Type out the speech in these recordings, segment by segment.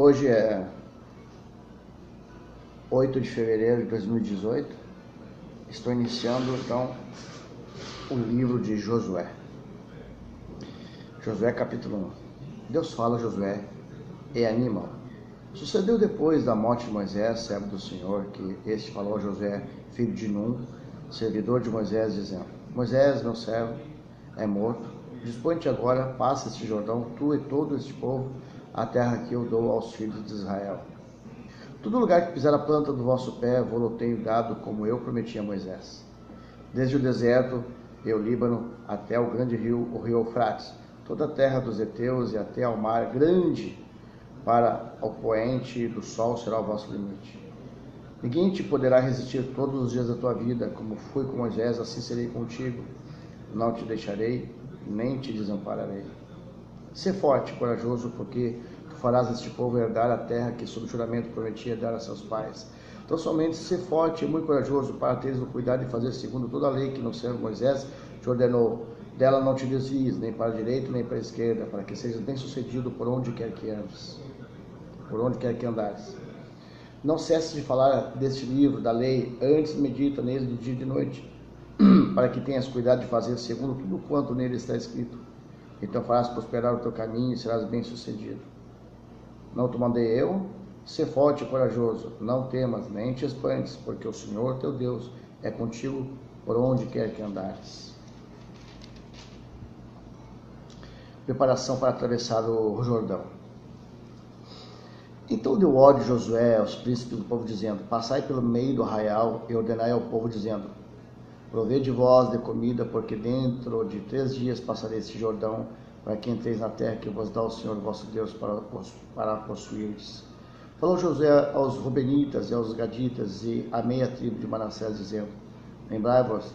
Hoje é 8 de fevereiro de 2018. Estou iniciando então o livro de Josué. Josué capítulo 1. Deus fala a Josué e anima-o. Sucedeu depois da morte de Moisés, servo do Senhor, que este falou a Josué, filho de Nun, servidor de Moisés, dizendo: Moisés, meu servo, é morto. Dispõe-te agora, passa este Jordão, tu e todo este povo, a terra que eu dou aos filhos de Israel. Todo lugar que pisar a planta do vosso pé, vou-lo tenho dado, como eu prometi a Moisés. Desde o deserto e o Líbano até o grande rio, o rio Eufrates, toda a terra dos heteus e até ao mar grande, para o poente do sol será o vosso limite. Ninguém te poderá resistir todos os dias da tua vida, como fui com Moisés, assim serei contigo. Não te deixarei, nem te desampararei. Sê forte e corajoso, porque tu farás este povo herdar a terra que sob juramento prometia dar a seus pais. Então somente sê forte e muito corajoso, para teres o cuidado de fazer segundo toda a lei que no servo Moisés te ordenou. Dela não te desvies, nem para a direita, nem para a esquerda, para que sejas bem sucedido por onde quer que andes, por onde quer que andares. Não cesses de falar deste livro, da lei, antes medita nele de dia e de noite, para que tenhas cuidado de fazer segundo tudo quanto nele está escrito. Então farás prosperar o teu caminho e serás bem sucedido. Não te mandei eu? Sê forte e corajoso, não temas, nem te espantes, porque o Senhor teu Deus é contigo por onde quer que andares. Preparação para atravessar o Jordão. Então deu ordem Josué aos príncipes do povo, dizendo: Passai pelo meio do arraial e ordenai ao povo, dizendo: Provede vós de comida, porque dentro de 3 dias passarei este Jordão, para que entreis na terra que vos dá o Senhor vosso Deus para possuires. Falou Josué aos Rubenitas e aos Gaditas e à meia tribo de Manassés, dizendo: Lembrai-vos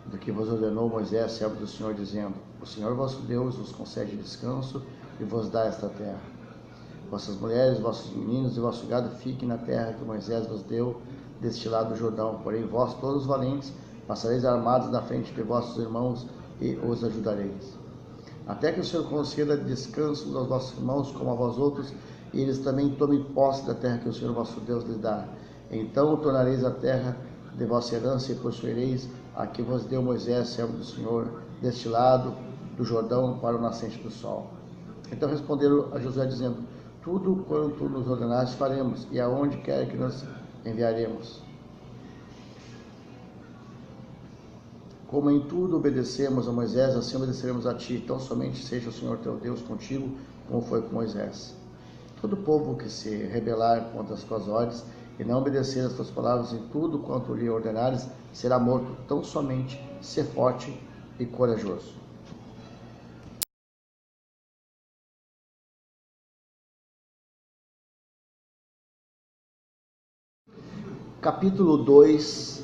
do que vos ordenou Moisés, servo do Senhor, dizendo: O Senhor vosso Deus vos concede descanso e vos dá esta terra. Vossas mulheres, vossos meninos e vosso gado fiquem na terra que Moisés vos deu deste lado do Jordão. Porém vós, todos os valentes, passareis armados na frente de vossos irmãos e os ajudareis. Até que o Senhor conceda descanso aos vossos irmãos como a vós outros, e eles também tomem posse da terra que o Senhor vosso Deus lhes dá. Então tornareis a terra de vossa herança e possuireis a que vos deu Moisés, servo do Senhor, deste lado do Jordão para o nascente do sol. Então responderam a Josué, dizendo: Tudo quanto nos ordenaste faremos, e aonde quer que nos enviaremos. Como em tudo obedecemos a Moisés, assim obedeceremos a ti. Então somente seja o Senhor teu Deus contigo, como foi com Moisés. Todo povo que se rebelar contra as tuas ordens e não obedecer as tuas palavras em tudo quanto lhe ordenares, será morto. Tão somente ser forte e corajoso. Capítulo 2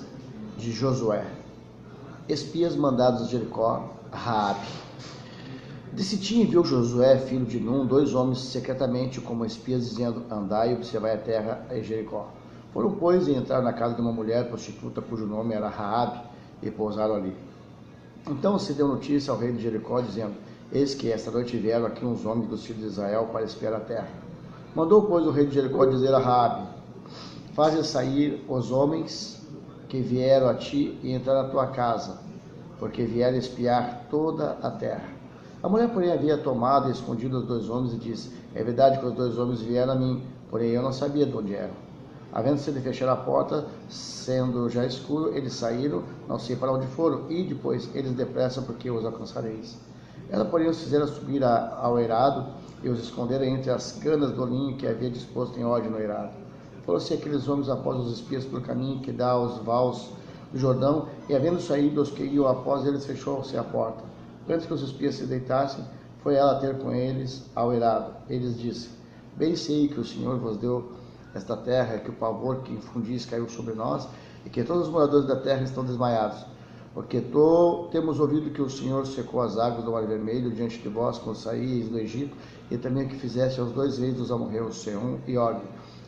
de Josué. Espias mandados de Jericó, Raabe. De Sitim enviou Josué, filho de Nun, 2 homens secretamente como espias, dizendo: Andai e observai a terra em Jericó. Foram, pois, e entraram na casa de uma mulher prostituta, cujo nome era Raabe, e pousaram ali. Então se deu notícia ao rei de Jericó, dizendo: Eis que esta noite vieram aqui uns homens dos filhos de Israel para espiar a terra. Mandou, pois, o rei de Jericó dizer a Raabe: Faze sair os homens que vieram a ti e entrar na tua casa, porque vieram espiar toda a terra. A mulher, porém, havia tomado e escondido os 2 homens e disse: É verdade que os 2 homens vieram a mim, porém eu não sabia de onde eram. Havendo-se de fechar a porta, sendo já escuro, eles saíram, não sei para onde foram, e depois eles depressa, porque os alcançareis. Ela, porém, os fizera subir ao eirado e os esconderam entre as canas do linho que havia disposto em ordem no eirado. Foram-se aqueles homens após os espias pelo caminho que dá aos vales do Jordão, e havendo saído os que iam após eles, fechou-se a porta. Antes que os espias se deitassem, foi ela ter com eles ao eirado. Eles disse: Bem sei que o Senhor vos deu esta terra, que o pavor que infundis caiu sobre nós, e que todos os moradores da terra estão desmaiados. Porque temos ouvido que o Senhor secou as águas do Mar Vermelho diante de vós, quando saíeis do Egito, e também que fizeste aos 2 reis dos amorreus, Sehom e Og,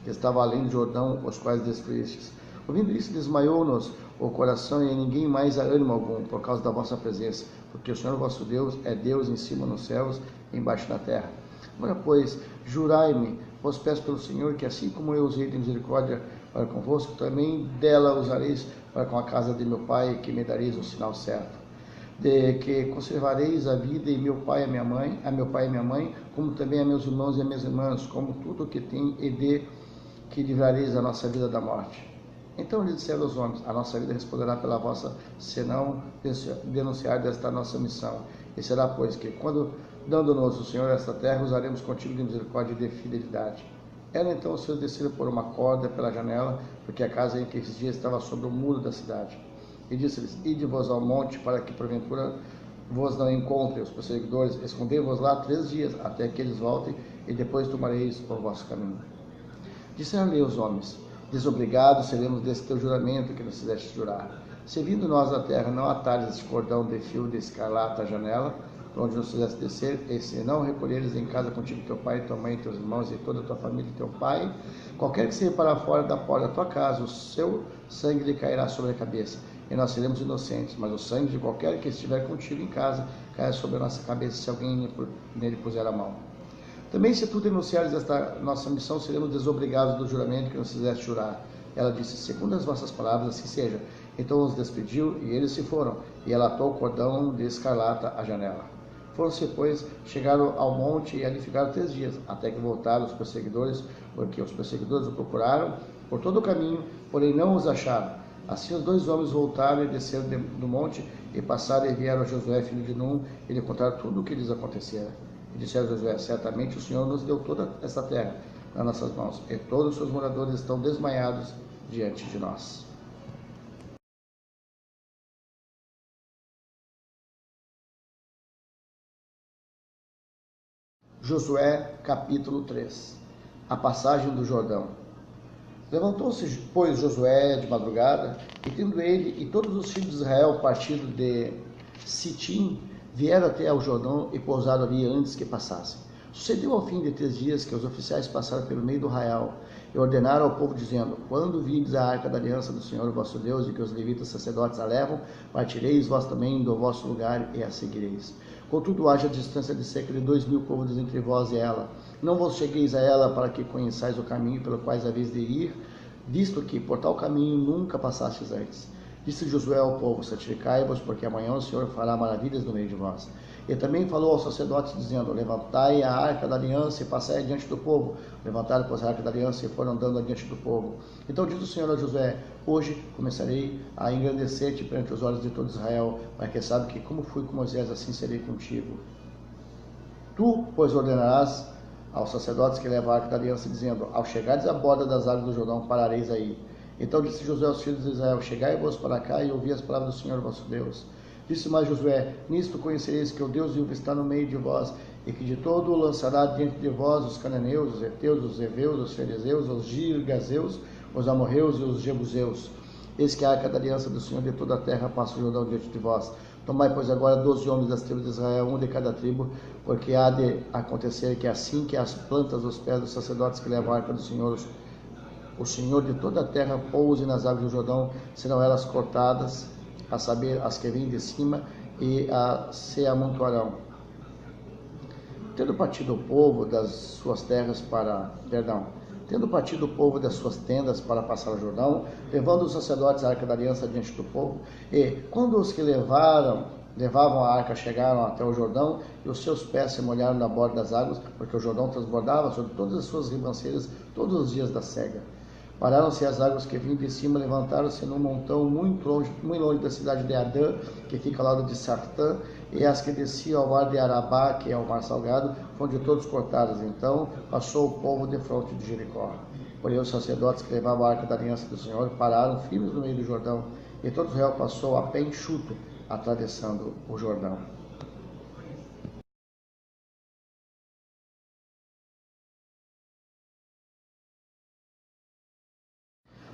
que estava além do Jordão, os quais destruístes. Ouvindo isso, desmaiou-nos o coração, e ninguém mais há ânimo algum, por causa da vossa presença, porque o Senhor vosso Deus é Deus em cima nos céus e embaixo na terra. Agora, pois, jurai-me Vos peço pelo Senhor que assim como eu usei de misericórdia para convosco, também dela usareis para com a casa de meu pai, que me dareis o sinal certo. De que conservareis a vida e meu pai e minha mãe, a meu pai e minha mãe, como também a meus irmãos e a minhas irmãs, como tudo o que tem, e de que livrareis a nossa vida da morte. Então lhe disseram os homens: a nossa vida responderá pela vossa, senão denunciar desta nossa missão. E será, pois, que quando, dando-nos o Senhor esta terra, usaremos contigo de misericórdia e de fidelidade. Ela então os seus desceram por uma corda pela janela, porque a casa em que esses dias estava sobre o muro da cidade. E disse-lhes: ide vos ao monte, para que porventura vos não encontrem os perseguidores, escondei-vos lá 3 dias, até que eles voltem, e depois tomareis o vosso caminho. Disseram-lhe os homens: desobrigados seremos desse teu juramento que nos fizeste jurar. Se vindo nós da terra não atares este cordão de fio de escarlata à janela, por onde nos fizeste descer, e se não recolheres em casa contigo teu pai, tua mãe, teus irmãos e toda a tua família e teu pai, qualquer que seja para fora da porta da tua casa, o seu sangue lhe cairá sobre a cabeça, e nós seremos inocentes, mas o sangue de qualquer que estiver contigo em casa cairá sobre a nossa cabeça, se alguém nele puser a mão. Também se tu denunciares esta nossa missão, seremos desobrigados do juramento que nos fizeste jurar. Ela disse: segundo as vossas palavras, assim seja. Então os despediu, e eles se foram, e ela atou o cordão de escarlata à janela. Foram-se, pois, chegaram ao monte, e ali ficaram 3 dias, até que voltaram os perseguidores, porque os perseguidores o procuraram por todo o caminho, porém não os acharam. Assim os 2 homens voltaram e desceram do monte, e passaram e vieram a Josué, filho de Num, e lhe contaram tudo o que lhes acontecera. E disseram a Josué: certamente o Senhor nos deu toda esta terra nas nossas mãos, e todos os seus moradores estão desmaiados diante de nós. Josué capítulo 3. A passagem do Jordão. Levantou-se, pois, Josué de madrugada, e tendo ele e todos os filhos de Israel partido de Sitim, vieram até ao Jordão e pousaram ali antes que passassem. Sucedeu ao fim de 3 dias que os oficiais passaram pelo meio do arraial e ordenaram ao povo, dizendo: quando virdes a arca da aliança do Senhor vosso Deus, e que os levitas sacerdotes a levam, partireis vós também do vosso lugar e a seguireis. Contudo, haja distância de cerca de 2.000 côvados entre vós e ela. Não vos chegueis a ela, para que conheçais o caminho pelo qual haveis de ir, visto que por tal caminho nunca passastes antes. Disse Josué ao povo: santificai-vos, porque amanhã o Senhor fará maravilhas no meio de vós. E também falou aos sacerdotes, dizendo: levantai a arca da aliança e passai adiante do povo. Levantaram, pois, a arca da aliança e foram andando adiante do povo. Então disse o Senhor a Josué: hoje começarei a engrandecer-te perante os olhos de todo Israel, para que saiba que como fui com Moisés, assim serei contigo. Tu, pois, ordenarás aos sacerdotes que levam a arca da aliança, dizendo: ao chegares à borda das águas do Jordão, parareis aí. Então disse Josué aos filhos de Israel: chegai-vos para cá e ouvi as palavras do Senhor vosso Deus. Disse mais Josué: nisto conhecereis que o Deus vivo está no meio de vós, e que de todo o lançará diante de vós os cananeus, os heteus, os heveus, os fariseus, os girgazeus, os amorreus e os jebuseus. Eis que a arca da aliança do Senhor de toda a terra passa o Jordão diante de vós. Tomai, pois, agora 12 homens das tribos de Israel, um de cada tribo, porque há de acontecer que assim que as plantas dos pés dos sacerdotes que levam a arca do Senhor, o Senhor de toda a terra pouse nas águas do Jordão, serão elas cortadas, a saber, as que vêm de cima, e se amontoarão. Tendo partido o povo das suas tendas para passar o Jordão, levando os sacerdotes a arca da aliança diante do povo, e quando os que levavam a arca chegaram até o Jordão, e os seus pés se molharam na borda das águas, porque o Jordão transbordava sobre todas as suas ribanceiras todos os dias da cega. Pararam-se as águas que vinham de cima, levantaram-se num montão muito longe da cidade de Adã, que fica ao lado de Sartã, e as que desciam ao mar de Arabá, que é o mar salgado, foram de todos cortadas. Então passou o povo de fronte de Jericó. Porém os sacerdotes que levavam a arca da aliança do Senhor pararam firmes no meio do Jordão, e todo Israel passou a pé enxuto, atravessando o Jordão.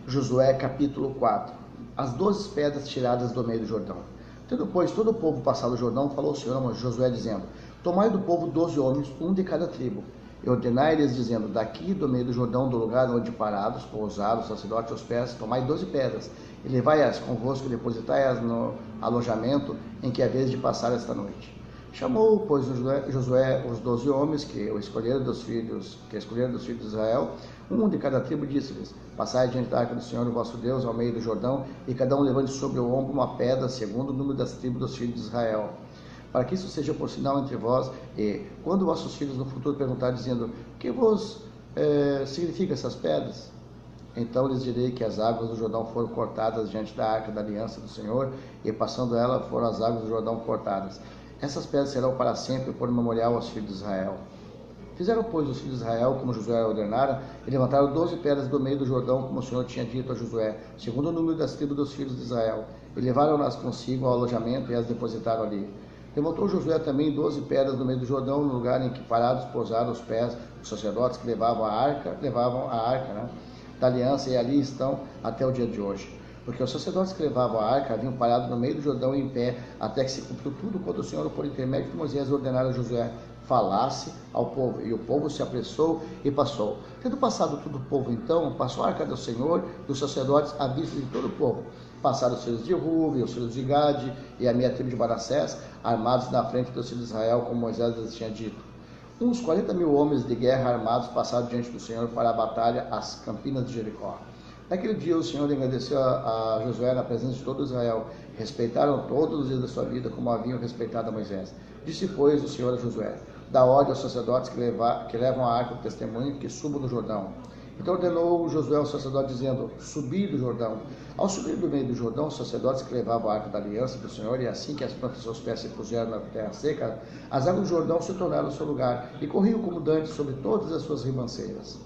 Josué capítulo 4. As 12 pedras tiradas do meio do Jordão. Tendo, pois, todo o povo passado o Jordão, falou o Senhor a Josué, dizendo: tomai do povo 12 homens, um de cada tribo, e ordenai-lhes, dizendo: daqui do meio do Jordão, do lugar onde parados, pousaram os sacerdotes aos pés, tomai 12 pedras, e levai-as convosco, e depositai-as no alojamento em que haveis de passar esta noite. Chamou, pois, Josué os 12 homens que escolheram dos filhos de Israel, um de cada tribo, e disse-lhes: Passai diante da arca do Senhor, o vosso Deus, ao meio do Jordão, e cada um levante sobre o ombro uma pedra, segundo o número das tribos dos filhos de Israel, para que isso seja por sinal entre vós, e quando vossos filhos no futuro perguntarem, dizendo: que vos significam essas pedras? Então lhes direi que as águas do Jordão foram cortadas diante da arca da aliança do Senhor, e passando ela foram as águas do Jordão cortadas. Essas pedras serão para sempre por memorial aos filhos de Israel. Fizeram, pois, os filhos de Israel, como Josué ordenara, e levantaram 12 pedras do meio do Jordão, como o Senhor tinha dito a Josué, segundo o número das tribos dos filhos de Israel, e levaram-nas consigo ao alojamento e as depositaram ali. Levantou Josué também 12 pedras do meio do Jordão, no lugar em que parados pousaram os pés dos sacerdotes que levavam a arca, da aliança, e ali estão até o dia de hoje. Porque os sacerdotes que levavam a arca haviam parado no meio do Jordão em pé, até que se cumpriu tudo quanto o Senhor, por intermédio de Moisés, ordenara a Josué falasse ao povo. E o povo se apressou e passou. Tendo passado todo o povo, então, passou a arca do Senhor e os sacerdotes à vista de todo o povo. Passaram os filhos de Ruben, os filhos de Gade e a meia tribo de Manassés, armados na frente dos filhos de Israel, como Moisés lhes tinha dito. Uns 40.000 homens de guerra armados passaram diante do Senhor para a batalha às campinas de Jericó. Naquele dia o Senhor agradeceu a Josué na presença de todo Israel. Respeitaram todos os dias da sua vida como haviam respeitado a Moisés. Disse, pois, o Senhor a Josué: dá ordem aos sacerdotes que levam a arca do testemunho, que subam do Jordão. Então ordenou Josué ao sacerdote, dizendo: subi do Jordão. Ao subir do meio do Jordão, os sacerdotes que levavam a arca da aliança do Senhor, e assim que as plantas de seus pés se puseram na terra seca, as águas do Jordão se tornaram no seu lugar, e corriam como dantes sobre todas as suas ribanceiras.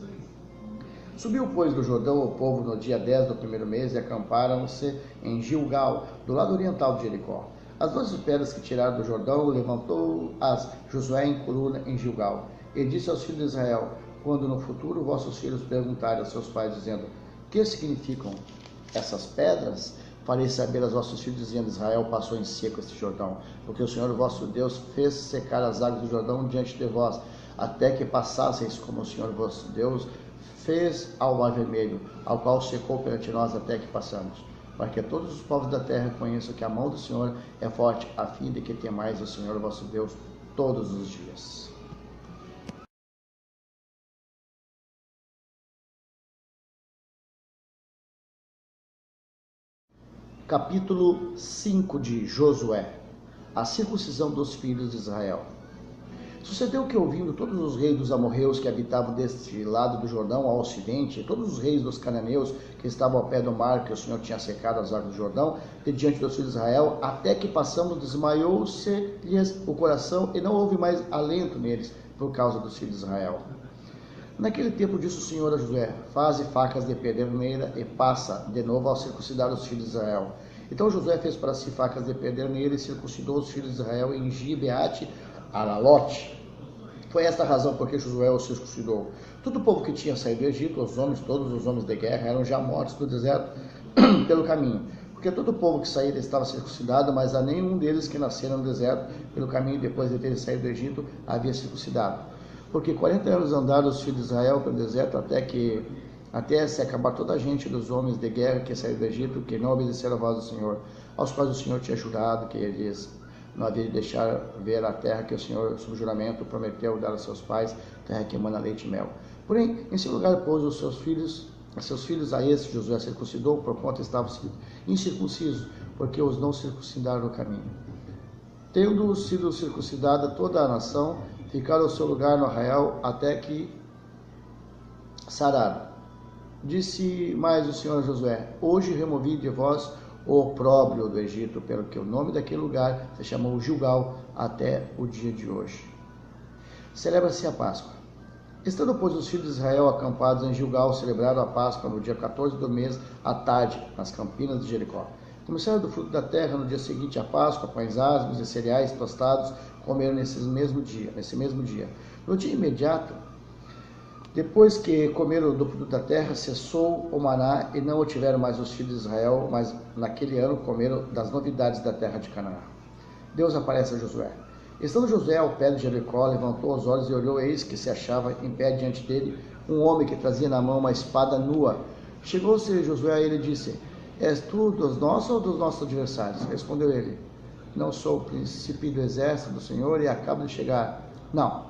Subiu, pois, do Jordão o povo no dia 10 do primeiro mês, e acamparam-se em Gilgal, do lado oriental de Jericó. As 12 pedras que tiraram do Jordão levantou-as Josué em coluna em Gilgal. E disse aos filhos de Israel: quando no futuro vossos filhos perguntarem aos seus pais, dizendo: que significam essas pedras? Farei saber aos vossos filhos, dizendo: Israel passou em seco este Jordão, porque o Senhor vosso Deus fez secar as águas do Jordão diante de vós, até que passasseis, como o Senhor vosso Deus fez ao Mar Vermelho, ao qual secou perante nós até que passamos, para que todos os povos da terra conheçam que a mão do Senhor é forte, a fim de que temais o Senhor vosso Deus todos os dias. Capítulo 5 de Josué. A circuncisão dos filhos de Israel. Sucedeu que, ouvindo todos os reis dos amorreus que habitavam deste lado do Jordão ao ocidente, e todos os reis dos cananeus que estavam ao pé do mar, que o Senhor tinha secado as águas do Jordão, de diante dos filhos de Israel, até que passamos, desmaiou-se-lhes o coração, e não houve mais alento neles, por causa dos filhos de Israel. Naquele tempo disse o Senhor a Josué: faze facas de pederneira, e passa de novo ao circuncidar os filhos de Israel. Então Josué fez para si facas de pederneira, e circuncidou os filhos de Israel em Gibeate Aralote. Foi esta a razão por que Josué os circuncidou. Todo o povo que tinha saído do Egito, todos os homens de guerra, eram já mortos no deserto pelo caminho. Porque todo o povo que saíra estava circuncidado, mas a nenhum deles que nasceram no deserto pelo caminho, depois de terem saído do Egito, havia circuncidado. Porque 40 anos andaram os filhos de Israel pelo deserto, até se acabar toda a gente dos homens de guerra que saíram do Egito, que não obedeceram a voz do Senhor, aos quais o Senhor tinha jurado que eles não havia de deixar ver a terra que o Senhor, sob juramento, prometeu dar a seus pais, terra que emana leite e mel. Porém, em seu lugar pôs os seus filhos a esse Josué circuncidou, porquanto estavam incircuncisos, porque os não circuncidaram no caminho. Tendo sido circuncidada toda a nação, ficaram ao seu lugar no arraial até que sararam. Disse mais o Senhor a Josué: hoje removi de vós o opróbrio do Egito, pelo que o nome daquele lugar se chamou Gilgal até o dia de hoje. Celebra-se a Páscoa. Estando, pois, os filhos de Israel acampados em Gilgal, celebraram a Páscoa no dia 14 do mês, à tarde, nas campinas de Jericó. Começaram do fruto da terra no dia seguinte à Páscoa, pães asmos e cereais tostados, comeram nesse mesmo dia. No dia imediato, depois que comeram do produto da terra, cessou o maná, e não o tiveram mais os filhos de Israel, mas naquele ano comeram das novidades da terra de Canaã. Deus aparece a Josué. Estando Josué ao pé de Jericó, levantou os olhos e olhou, eis que se achava em pé diante dele um homem que trazia na mão uma espada nua. Chegou-se Josué a ele e disse: és tu dos nossos ou dos nossos adversários? Respondeu ele: não sou o príncipe do exército do Senhor e acabo de chegar. Não,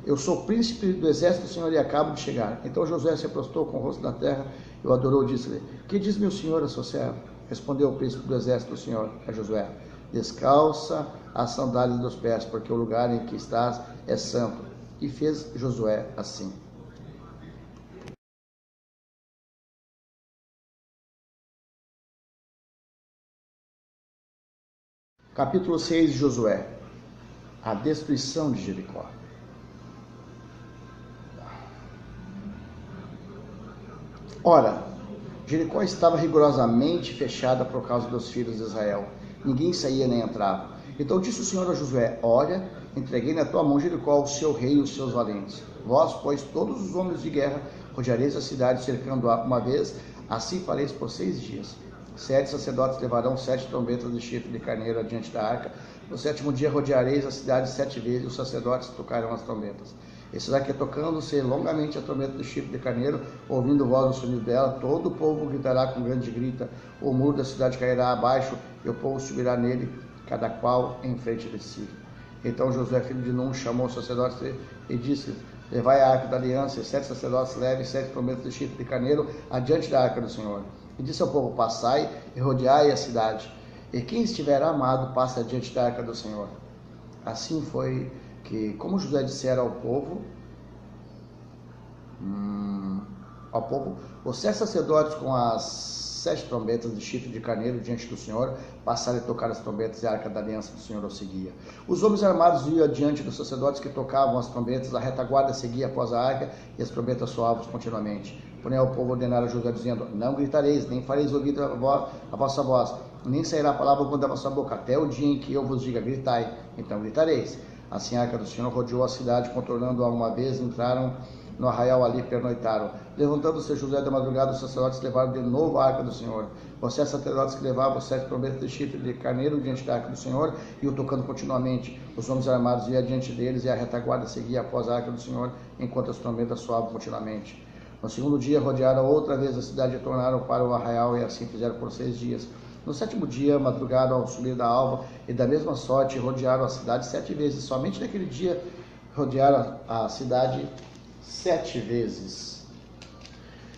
eu sou príncipe do exército do Senhor e acabo de chegar. Então Josué se prostrou com o rosto na terra e o adorou, disse-lhe: que diz meu senhor a seu servo? Respondeu o príncipe do exército do Senhor a Josué: descalça as sandálias dos pés, porque o lugar em que estás é santo. E fez Josué assim. Capítulo 6 de Josué. A destruição de Jericó. Ora, Jericó estava rigorosamente fechada por causa dos filhos de Israel. Ninguém saía nem entrava. Então disse o Senhor a Josué: olha, entreguei na tua mão Jericó, o seu rei e os seus valentes. Vós, pois, todos os homens de guerra, rodeareis a cidade, cercando-a uma vez, assim fareis por 6 dias. 7 sacerdotes levarão 7 trombetas de chifre de carneiro adiante da arca. No 7º dia rodeareis a cidade 7 vezes, e os sacerdotes tocarão as trombetas. E será que, tocando-se longamente a trombeta do chifre de carneiro, ouvindo voz no sonido dela, todo o povo gritará com grande grita, o muro da cidade cairá abaixo, e o povo subirá nele, cada qual em frente de si. Então Josué, filho de Nun, chamou os sacerdotes e disse: levai a arca da aliança, e 7 sacerdotes levem 7 trombetas de chifre de carneiro adiante da arca do Senhor. E disse ao povo: passai e rodeai a cidade, e quem estiver armado passe adiante da arca do Senhor. Assim foi que, como Josué dissera ao povo, os 7 sacerdotes com as 7 trombetas de chifre de carneiro diante do Senhor passaram a tocar as trombetas, e a arca da aliança do Senhor o seguia. Os homens armados iam adiante dos sacerdotes que tocavam as trombetas, a retaguarda seguia após a arca, e as trombetas soavam continuamente. Porém o povo ordenara a Josué, dizendo: não gritareis, nem fareis ouvir a vossa voz, nem sairá palavra alguma da vossa boca, até o dia em que eu vos diga: gritai, então gritareis. Assim a arca do Senhor rodeou a cidade, contornando-a uma vez, entraram no arraial ali, pernoitaram. Levantando-se Josué da madrugada, os sacerdotes levaram de novo a arca do Senhor. Os 7 sacerdotes que levavam os 7 trombetas de chifre de carneiro diante da arca do Senhor, iam tocando continuamente. Os homens armados iam adiante deles, e a retaguarda seguia após a arca do Senhor, enquanto as trombetas soavam continuamente. No 2º dia rodearam outra vez a cidade e tornaram para o arraial, e assim fizeram por 6 dias. No 7º dia, madrugada ao subir da alva, e da mesma sorte rodearam a cidade 7 vezes. Somente naquele dia rodearam a cidade 7 vezes.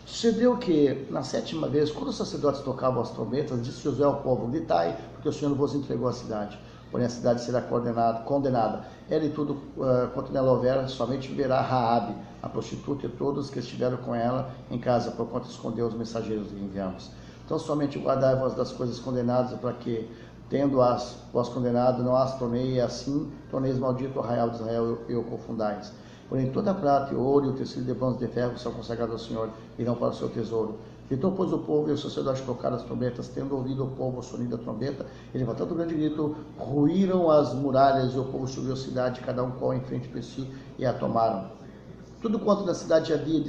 Sucedeu que, na 7ª vez, quando os sacerdotes tocavam as trombetas, disse Josué ao povo: gritai, porque o Senhor vos entregou a cidade. Porém a cidade será condenada. Ela e tudo quanto nela houver, somente viverá Raabe, a prostituta, e todos que estiveram com ela em casa, por quanto escondeu os mensageiros que enviamos. Então somente guardai-vos das coisas condenadas, para que, tendo-as vós condenado, não as tornei, e assim torneis maldito o arraial de Israel e o confundais. Porém toda a prata e ouro e o tecido de bronze e de ferro são consagrados ao Senhor, e não para o seu tesouro. Então pôs o povo e os sacerdotes tocaram as trombetas, tendo ouvido o povo o sonido da trombeta, e levantando um grande grito, ruíram as muralhas, e o povo subiu a cidade, cada um qual em frente de si, e a tomaram. Tudo quanto na cidade havia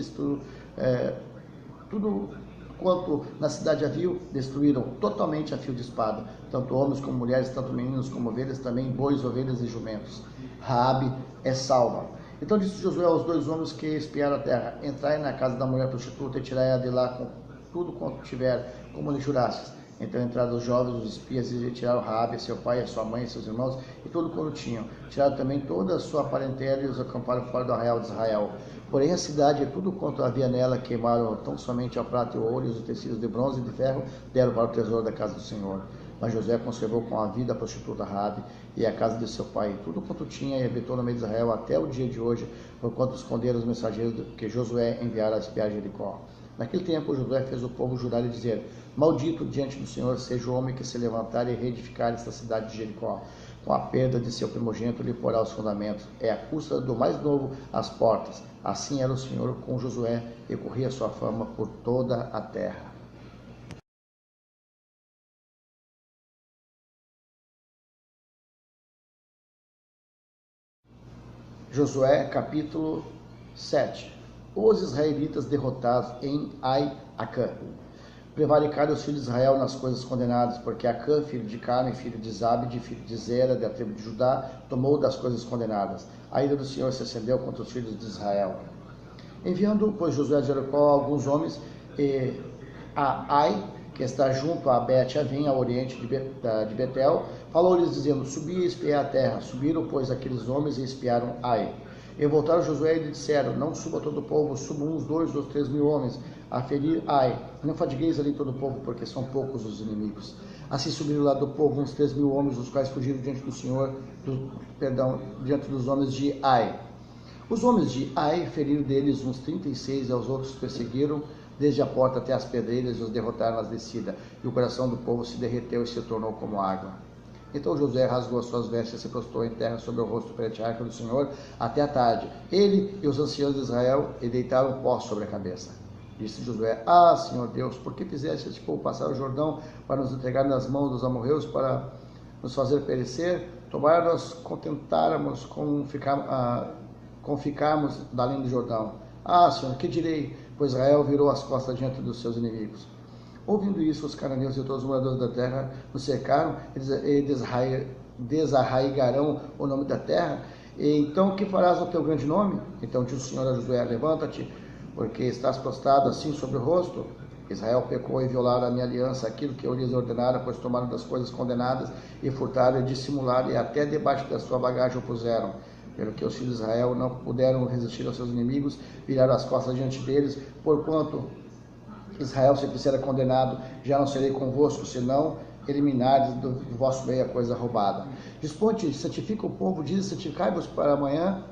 destruíram totalmente a fio de espada, tanto homens como mulheres, tanto meninos como ovelhas, também bois, ovelhas e jumentos. Raabe é salva. Então disse Josué aos 2 homens que espiaram a terra: entrai na casa da mulher prostituta e tirai-a de lá com tudo quanto tiver, como lhe jurastes. Então entraram os jovens, os espias, e tiraram Raabe, seu pai, a sua mãe, seus irmãos, e tudo quanto tinham. Tiraram também toda a sua parentela, e os acamparam fora do arraial de Israel. Porém a cidade e tudo quanto havia nela queimaram, tão somente a prata e o ouro, e os tecidos de bronze e de ferro deram para o tesouro da casa do Senhor. Mas Josué conservou com a vida a prostituta Raabe e a casa de seu pai, tudo quanto tinha, e habitou no meio de Israel até o dia de hoje, porquanto esconderam os mensageiros que Josué enviara a espiar Jericó. Naquele tempo Josué fez o povo jurar e dizer: maldito diante do Senhor seja o homem que se levantar e reedificar esta cidade de Jericó. Com a perda de seu primogênito lhe porá os fundamentos, é a custa do mais novo as portas. Assim era o Senhor com Josué, e corria sua fama por toda a terra. Josué capítulo 7. Os israelitas derrotados em Ai-Acã. Prevaricaram os filhos de Israel nas coisas condenadas, porque Acã, filho de Carme, filho de Zabde, filho de Zera, da tribo de Judá, tomou das coisas condenadas. A ira do Senhor se acendeu contra os filhos de Israel. Enviando, pois, Josué de Jericó alguns homens a Ai, que que está junto a Bet-Avim, ao oriente de Betel, falou-lhes dizendo: subi e espiei a terra. Subiram, pois, aqueles homens e espiaram Ai. E voltaram Josué e lhe disseram: não suba todo o povo, subam uns 2 ou 3 mil homens a ferir Ai. Não fadigueis ali todo o povo, porque são poucos os inimigos. Assim subiram lá do povo uns 3 mil homens, os quais fugiram diante do Senhor, diante dos homens de Ai. Os homens de Ai feriram deles uns 36, e aos outros perseguiram desde a porta até as pedreiras, e os derrotaram nas descidas. E o coração do povo se derreteu e se tornou como água. Então Josué rasgou as suas vestes e se prostrou em terra sobre o rosto perante a arca do Senhor até a tarde. Ele e os anciãos de Israel e deitaram pó sobre a cabeça. Disse Josué: ah, Senhor Deus, por que fizeste este povo passar o Jordão para nos entregar nas mãos dos amorreus, para nos fazer perecer? Tomara nós contentáramos com ficarmos da além do Jordão. Ah, Senhor, que direi? Pois Israel virou as costas diante dos seus inimigos. Ouvindo isso, os cananeus e todos os moradores da terra nos cercaram e desarraigarão o nome da terra. E então, que farás ao teu grande nome? Então disse o Senhor a Josué: levanta-te, porque estás prostrado assim sobre o rosto. Israel pecou e violaram a minha aliança, aquilo que eu lhes ordenara, pois tomaram das coisas condenadas e furtaram e dissimularam, e até debaixo da sua bagagem o puseram. Pelo que os filhos de Israel não puderam resistir aos seus inimigos, viraram as costas diante deles, porquanto Israel sempre será condenado, já não serei convosco, senão eliminares do vosso meio a coisa roubada. Dispõe-te, santifica o povo, diz: santificai-vos para amanhã,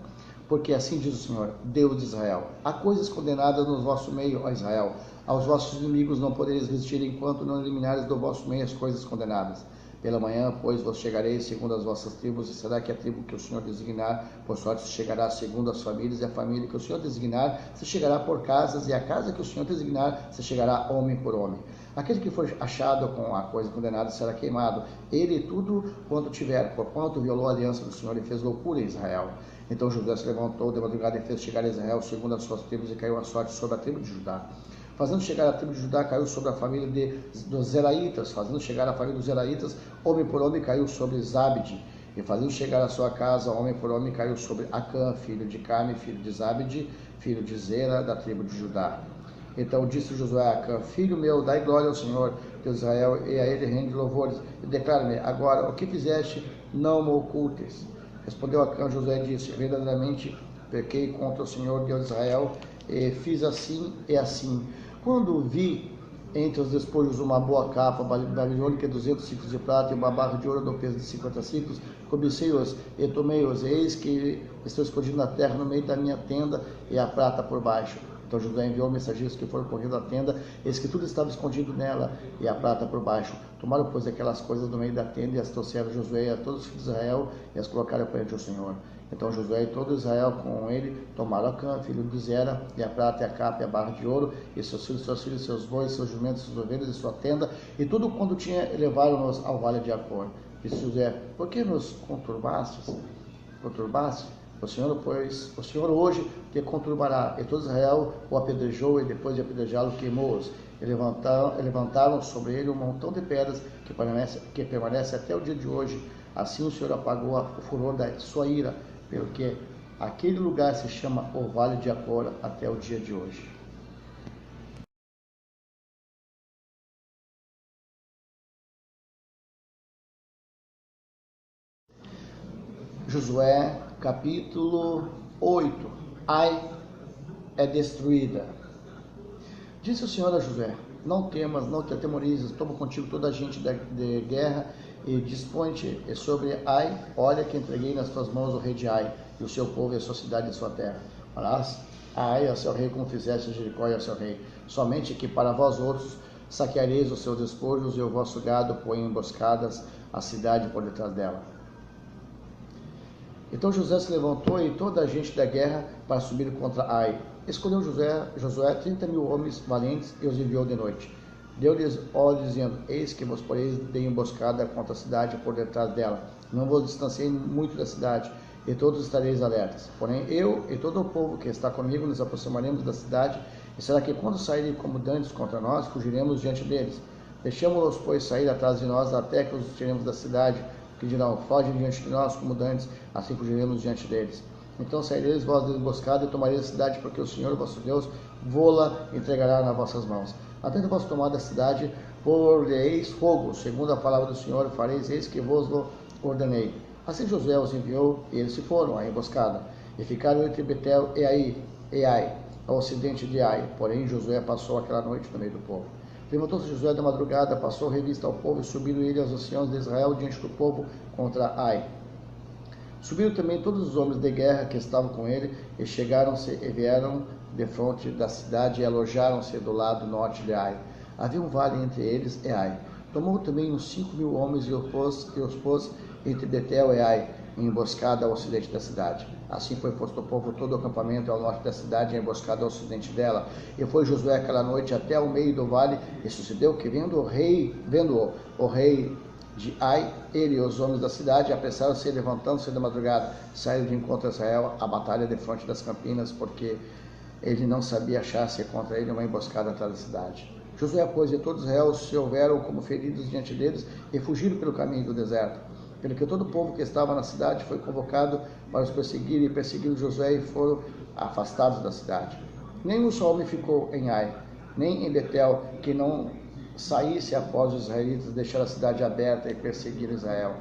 porque assim diz o Senhor, Deus de Israel: há coisas condenadas no vosso meio, ó Israel. Aos vossos inimigos não podereis resistir, enquanto não eliminares do vosso meio as coisas condenadas. Pela manhã, pois, vos chegareis segundo as vossas tribos, e será que a tribo que o Senhor designar por sorte se chegará segundo as famílias, e a família que o Senhor designar se chegará por casas, e a casa que o Senhor designar se chegará homem por homem. Aquele que for achado com a coisa condenada será queimado, ele e tudo quanto tiver, porquanto violou a aliança do Senhor e fez loucura em Israel. Então José se levantou de madrugada e fez chegar a Israel segundo as suas tribos, e caiu a sorte sobre a tribo de Judá. Fazendo chegar a tribo de Judá, caiu sobre a família dos Zeraitas. Fazendo chegar a família dos Zeraitas, homem por homem, caiu sobre Zabde. E fazendo chegar a sua casa, homem por homem, caiu sobre Acã, filho de Carme, filho de Zabde, filho de Zera, da tribo de Judá. Então disse Josué a Acã: filho meu, dai glória ao Senhor, Deus de Israel, e a ele rende louvores. E declara-me agora: o que fizeste, não me ocultes. Respondeu Acã a Josué e disse: verdadeiramente pequei contra o Senhor, Deus de Israel, e fiz assim e assim. Quando vi entre os despojos uma boa capa babilônica, 200 ciclos de prata, e uma barra de ouro do peso de 50 ciclos, cobicei-os e tomei-os, eis que estou escondido na terra no meio da minha tenda, e a prata por baixo. Então Josué enviou mensageiros que foram correndo à tenda, eis que tudo estava escondido nela, e a prata por baixo. Tomaram, pois, aquelas coisas do meio da tenda, e as trouxeram a Josué e a todos os filhos de Israel, e as colocaram perante o Senhor. Então Josué e todo Israel com ele tomaram Acã, filho de Zera, e a prata, e a capa, e a barra de ouro, e seus filhos, seus bois, seus jumentos, suas ovelhas, e sua tenda, e tudo quanto tinha, levaram-nos ao vale de Acor. Disse Josué: por que nos conturbaste? O Senhor hoje te conturbará. E todo Israel o apedrejou, e depois de apedrejá-lo, queimou-os. E levantaram sobre ele um montão de pedras que permanece até o dia de hoje. Assim o Senhor apagou o furor da sua ira, pelo que aquele lugar se chama o Vale de Acor até o dia de hoje. Josué, capítulo 8. Ai é destruída. Disse o Senhor a Josué: não temas, não te atemorizes, toma contigo toda a gente de guerra, e dispõe-te sobre Ai. Olha que entreguei nas tuas mãos o rei de Ai, e o seu povo, e a sua cidade, e a sua terra. Farás a Ai, ao seu rei, como fizeste a Jericó e ao seu rei. Somente que para vós outros saqueareis os seus despojos, e o vosso gado põe emboscadas a cidade por detrás dela. Então José se levantou, e toda a gente da guerra, para subir contra Ai. Escolheu Josué 30 mil homens valentes, e os enviou de noite. Deu-lhes ordem, dizendo: eis que vos poreis de emboscada contra a cidade por detrás dela. Não vos distanciei muito da cidade, e todos estareis alertas. Porém eu e todo o povo que está comigo nos aproximaremos da cidade, e será que quando saírem como dantes contra nós, fugiremos diante deles. Deixamos-los, pois, sair atrás de nós, até que os tiremos da cidade, que dirão: fogem diante de nós como dantes, assim fugiremos diante deles. Então saireis vós da emboscada e tomareis a cidade, porque o Senhor vosso Deus vô-la entregará nas vossas mãos. Até que vós tomada a cidade, por-lhes fogo, segundo a palavra do Senhor, fareis, eis que vos ordenei. Assim Josué os enviou, e eles se foram à emboscada, e ficaram entre Betel e Ai, ao ocidente de Ai. Porém Josué passou aquela noite no meio do povo. Levantou-se Josué da madrugada, passou revista ao povo, e subiram ele aos anciãos de Israel diante do povo contra Ai. Subiram também todos os homens de guerra que estavam com ele, e chegaram-se e vieram defronte da cidade, e alojaram-se do lado norte de Ai. Havia um vale entre eles e Ai. Tomou também uns 5.000 homens e os pôs entre Betel e Ai, em emboscada ao ocidente da cidade. Assim foi posto o povo todo o acampamento ao norte da cidade, em emboscada ao ocidente dela. E foi Josué aquela noite até ao meio do vale, e sucedeu que, vendo o rei de Ai, ele e os homens da cidade apressaram-se, levantando-se da madrugada, saíram de encontro a Israel, a batalha de fronte das campinas, porque ele não sabia achar-se contra ele uma emboscada atrás da cidade. Josué, pois, e todo Israel se houveram como feridos diante deles, e fugiram pelo caminho do deserto. Pelo que todo o povo que estava na cidade foi convocado para os perseguir, e perseguiram Josué e foram afastados da cidade. Nenhum só homem ficou em Ai, nem em Betel, que não saísse após os israelitas deixar a cidade aberta e perseguir Israel.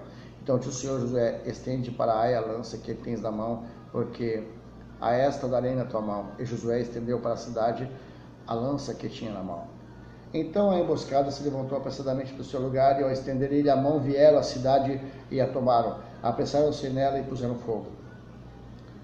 Então disse o Senhor Josué: estende para Ai a lança que tens na mão, porque a esta darei na tua mão. E Josué estendeu para a cidade a lança que tinha na mão. Então a emboscada se levantou apressadamente do seu lugar, e ao estender ele a mão vieram à cidade e a tomaram. Apressaram-se nela e puseram fogo.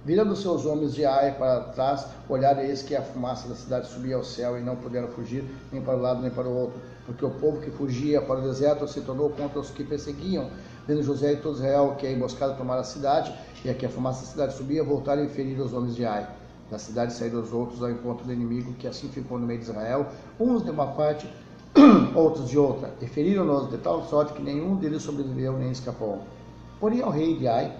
Virando seus homens de Ai para trás, olharam, eis que a fumaça da cidade subia ao céu, e não puderam fugir nem para um lado nem para o outro, porque o povo que fugia para o deserto se tornou contra os que perseguiam. Vendo Josué e todo Israel que a emboscada tomara a cidade, e a que a fumaça da cidade subia, voltaram e feriram os homens de Ai. Da cidade saíram os outros ao encontro do inimigo, que assim ficou no meio de Israel, uns de uma parte, outros de outra, e feriram-nos de tal sorte que nenhum deles sobreviveu nem escapou. Porém ao rei de Ai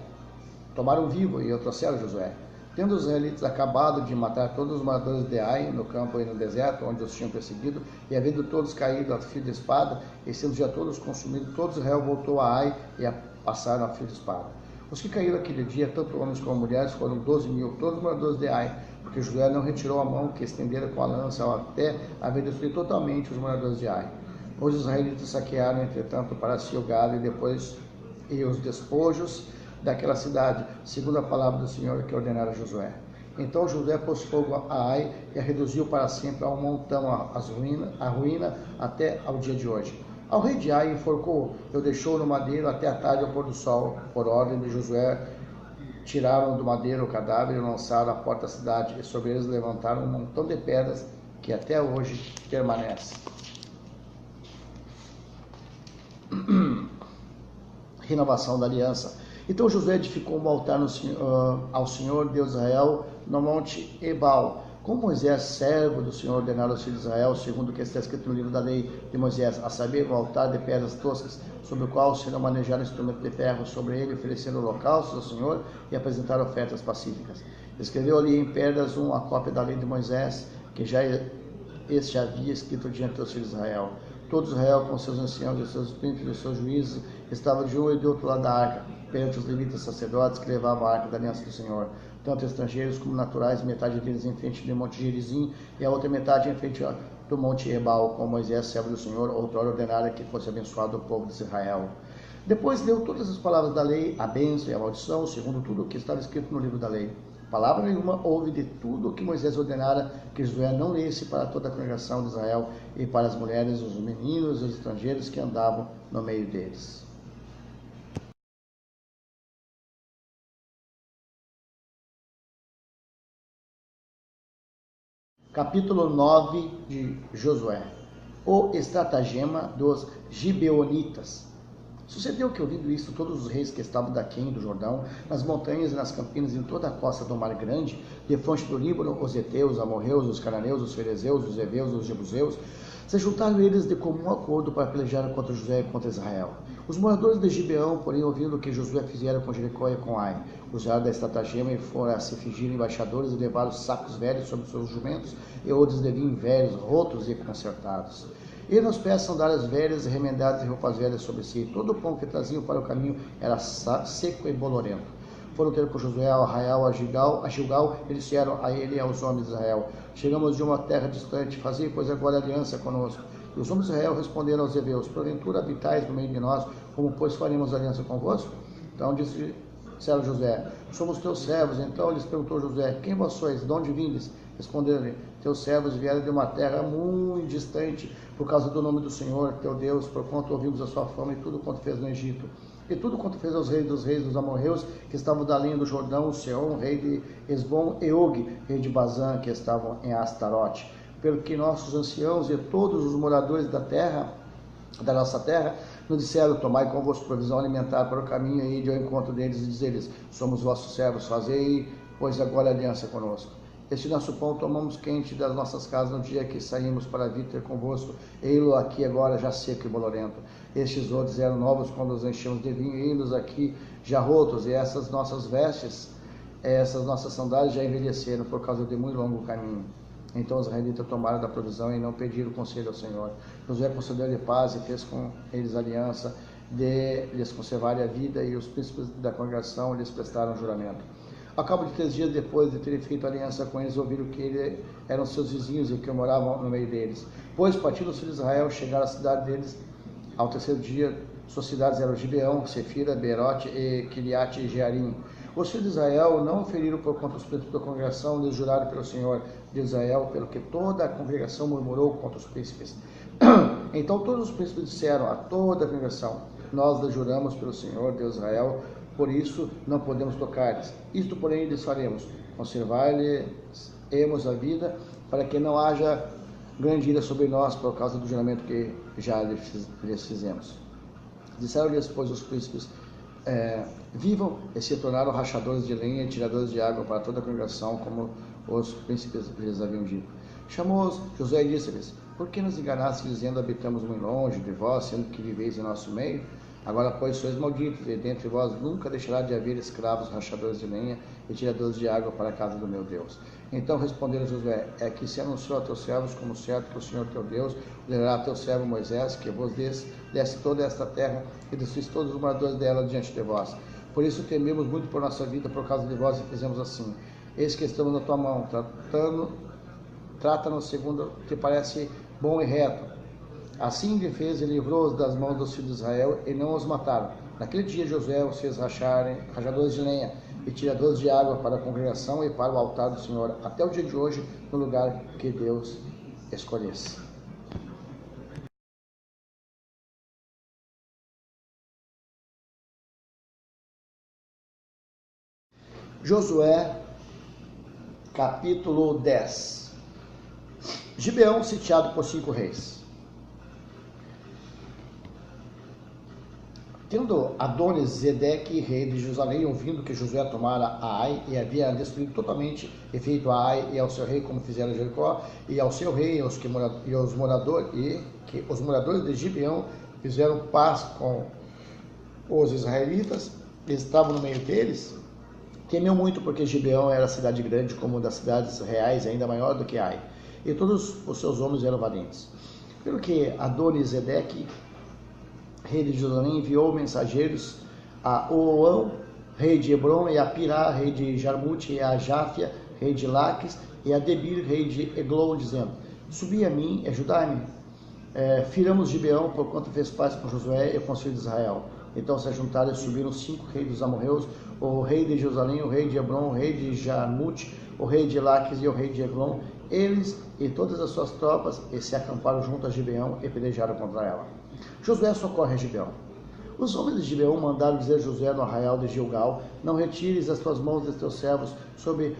tomaram vivo e o trouxeram Josué. Tendo os israelitas acabado de matar todos os moradores de Ai, no campo e no deserto, onde os tinham perseguido, e havendo todos caído a fio de espada, e sendo já todos consumidos, todo Israel voltou a Ai e a passaram a fio de espada. Os que caíram aquele dia, tanto homens como mulheres, foram 12.000, todos os moradores de Ai, porque Josué não retirou a mão que estendera com a lança até haver destruído totalmente os moradores de Ai. Os israelitas saquearam, entretanto, para si o gado e os despojos daquela cidade, segundo a palavra do Senhor que ordenara a Josué. Então Josué pôs fogo a Ai e a reduziu para sempre a um montão, a ruína até ao dia de hoje. Ao rei de Ai enforcou, e o deixou no madeiro até a tarde ao pôr do sol. Por ordem de Josué, tiraram do madeiro o cadáver e o lançaram à porta da cidade, e sobre eles levantaram um montão de pedras que até hoje permanece. Renovação da aliança. Então Josué edificou um altar ao Senhor, Deus de Israel, no monte Ebal, como Moisés, servo do Senhor, ordenaram aos filhos de Israel, segundo o que está escrito no livro da lei de Moisés, a saber, um altar de pedras toscas, sobre o qual serão manejados instrumentos de ferro, sobre ele ofereceram holocaustos ao Senhor e apresentaram ofertas pacíficas. Escreveu ali em pedras a cópia da lei de Moisés, que já este havia escrito diante dos filhos de Israel. Todo Israel, com seus anciãos e seus príncipes e seus juízes, estava de um e de outro lado da arca, perante os levitas sacerdotes que levavam a arca da aliança do Senhor, tanto estrangeiros como naturais, metade deles em frente do monte Gerizim e a outra metade em frente do monte Ebal, como Moisés, servo do Senhor, outrora ordenara que fosse abençoado o povo de Israel. Depois leu todas as palavras da lei, a bênção e a maldição, segundo tudo o que estava escrito no livro da lei. Palavra nenhuma houve de tudo o que Moisés ordenara que Josué não lesse para toda a congregação de Israel e para as mulheres, os meninos e os estrangeiros que andavam no meio deles. Capítulo 9 de Josué. O estratagema dos Gibeonitas. Sucedeu que, ouvindo isto, todos os reis que estavam daquém do Jordão, nas montanhas e nas campinas, em toda a costa do Mar Grande, defronte do Líbano, os heteus, os amorreus, os cananeus, os ferezeus, os heveus, os jebuseus, se juntaram eles de comum acordo para pelejar contra Josué e contra Israel. Os moradores de Gibeão, porém, ouvindo o que Josué fizera com Jericó e com Ai, usaram da estratagema e foram a se fingir embaixadores e levaram sacos velhos sobre seus jumentos e outros de vinho velhos, rotos e consertados. E nos pés sandálias velhas, remendadas e roupas velhas sobre si. Todo o pão que traziam para o caminho era seco e bolorento. Foram ter com Josué ao arraial a Gilgal, e disseram a ele e aos homens de Israel: chegamos de uma terra distante, fazei, pois, agora aliança conosco. E os homens de Israel responderam aos heveus: porventura habitais no meio de nós, como pois faremos aliança convosco? Então disseram José: somos teus servos. Então lhes perguntou José: quem vós sois? De onde vindes? Responderam-lhe: teus servos vieram de uma terra muito distante, por causa do nome do Senhor, teu Deus, porquanto ouvimos a sua fama e tudo quanto fez no Egito. E tudo quanto fez aos reis dos amorreus, que estavam da linha do Jordão, Seom, rei de Esbom, e Og, rei de Bazã, que estavam em Astarote. Pelo que nossos anciãos e todos os moradores da nossa terra, nos disseram: tomai convosco provisão alimentar para o caminho, e ide ao encontro deles e dizeres: somos vossos servos, fazei, pois agora aliança conosco. Este nosso pão tomamos quente das nossas casas no dia que saímos para vir ter convosco, ei-lo aqui agora já seco e bolorento. Estes outros eram novos quando os enchemos de vinho, ei-los aqui já rotos, e essas nossas vestes, essas nossas sandálias já envelheceram por causa de muito longo caminho. Então os israelitas tomaram da provisão e não pediram conselho ao Senhor. Josué concedeu-lhe paz e fez com eles aliança de lhes conservarem a vida, e os príncipes da congregação lhes prestaram juramento. Ao cabo de 3 dias depois de terem feito aliança com eles, ouviram que eram seus vizinhos e que moravam no meio deles. Pois, partindo os filhos de Israel, chegaram à cidade deles ao 3º dia. Suas cidades eram Gibeão, Sefira, Beerote e Kiriate e Jearim. Os filhos de Israel não feriram por conta dos príncipes da congregação, lhes juraram pelo Senhor de Israel, pelo que toda a congregação murmurou contra os príncipes. Então todos os príncipes disseram a toda a congregação: nós lhes juramos pelo Senhor de Israel, por isso não podemos tocar-lhes. Isto, porém, lhes faremos: conservar-lhes-emos a vida, para que não haja grande ira sobre nós por causa do juramento que já lhes fizemos. Disseram-lhes, pois, os príncipes: vivam, e se tornaram rachadores de lenha e tiradores de água para toda a congregação, como os príncipes lhes haviam dito. Chamou-os Josué e disse-lhes: por que nos enganaste, dizendo: habitamos muito longe de vós, sendo que viveis em nosso meio? Agora, pois, sois malditos, e dentre vós nunca deixará de haver escravos, rachadores de lenha e tiradores de água para a casa do meu Deus. Então responderam Josué: é que se anunciou a teus servos, como certo que o Senhor teu Deus lerá a teu servo Moisés, que vos desse toda esta terra e destruísse todos os moradores dela diante de vós. Por isso tememos muito por nossa vida por causa de vós, e fizemos assim. Eis que estamos na tua mão, trata-nos segundo te parece bom e reto. Assim lhe fez e livrou-os das mãos dos filhos de Israel, e não os mataram. Naquele dia Josué os fez rachadores de lenha e tiradores de água para a congregação e para o altar do Senhor, até o dia de hoje, no lugar que Deus escolhesse. Josué, capítulo 10. Gibeão sitiado por 5 reis. Tendo Adoni-Zedeque, rei de Jerusalém, ouvindo que Josué tomara a Ai e havia destruído totalmente e feito a Ai e ao seu rei como fizeram Jericó, e ao seu rei e os moradores de Gibeão fizeram paz com os israelitas, eles estavam no meio deles, temeu muito, porque Gibeão era cidade grande, como uma das cidades reais, ainda maior do que Ai, e todos os seus homens eram valentes. Pelo que Adoni-Zedeque, rei de Jerusalém, enviou mensageiros a Oão, rei de Hebron, e a Pirá, rei de Jarmute, e a Jáfia, rei de Laques, e a Debir, rei de Eglon, dizendo: subi a mim e ajudai-me. Firamos Gibeão, porquanto fez paz com Josué e com os filhos de Israel. Então se ajuntaram e subiram 5 reis dos amorreus, o rei de Jerusalém, o rei de Hebron, o rei de Jarmute, o rei de Laques e o rei de Eglon, eles e todas as suas tropas, e se acamparam junto a Gibeão e pelejaram contra ela. Josué socorre a Gibeão. Os homens de Gibeão mandaram dizer a Josué no arraial de Gilgal: não retires as tuas mãos dos teus servos, sobe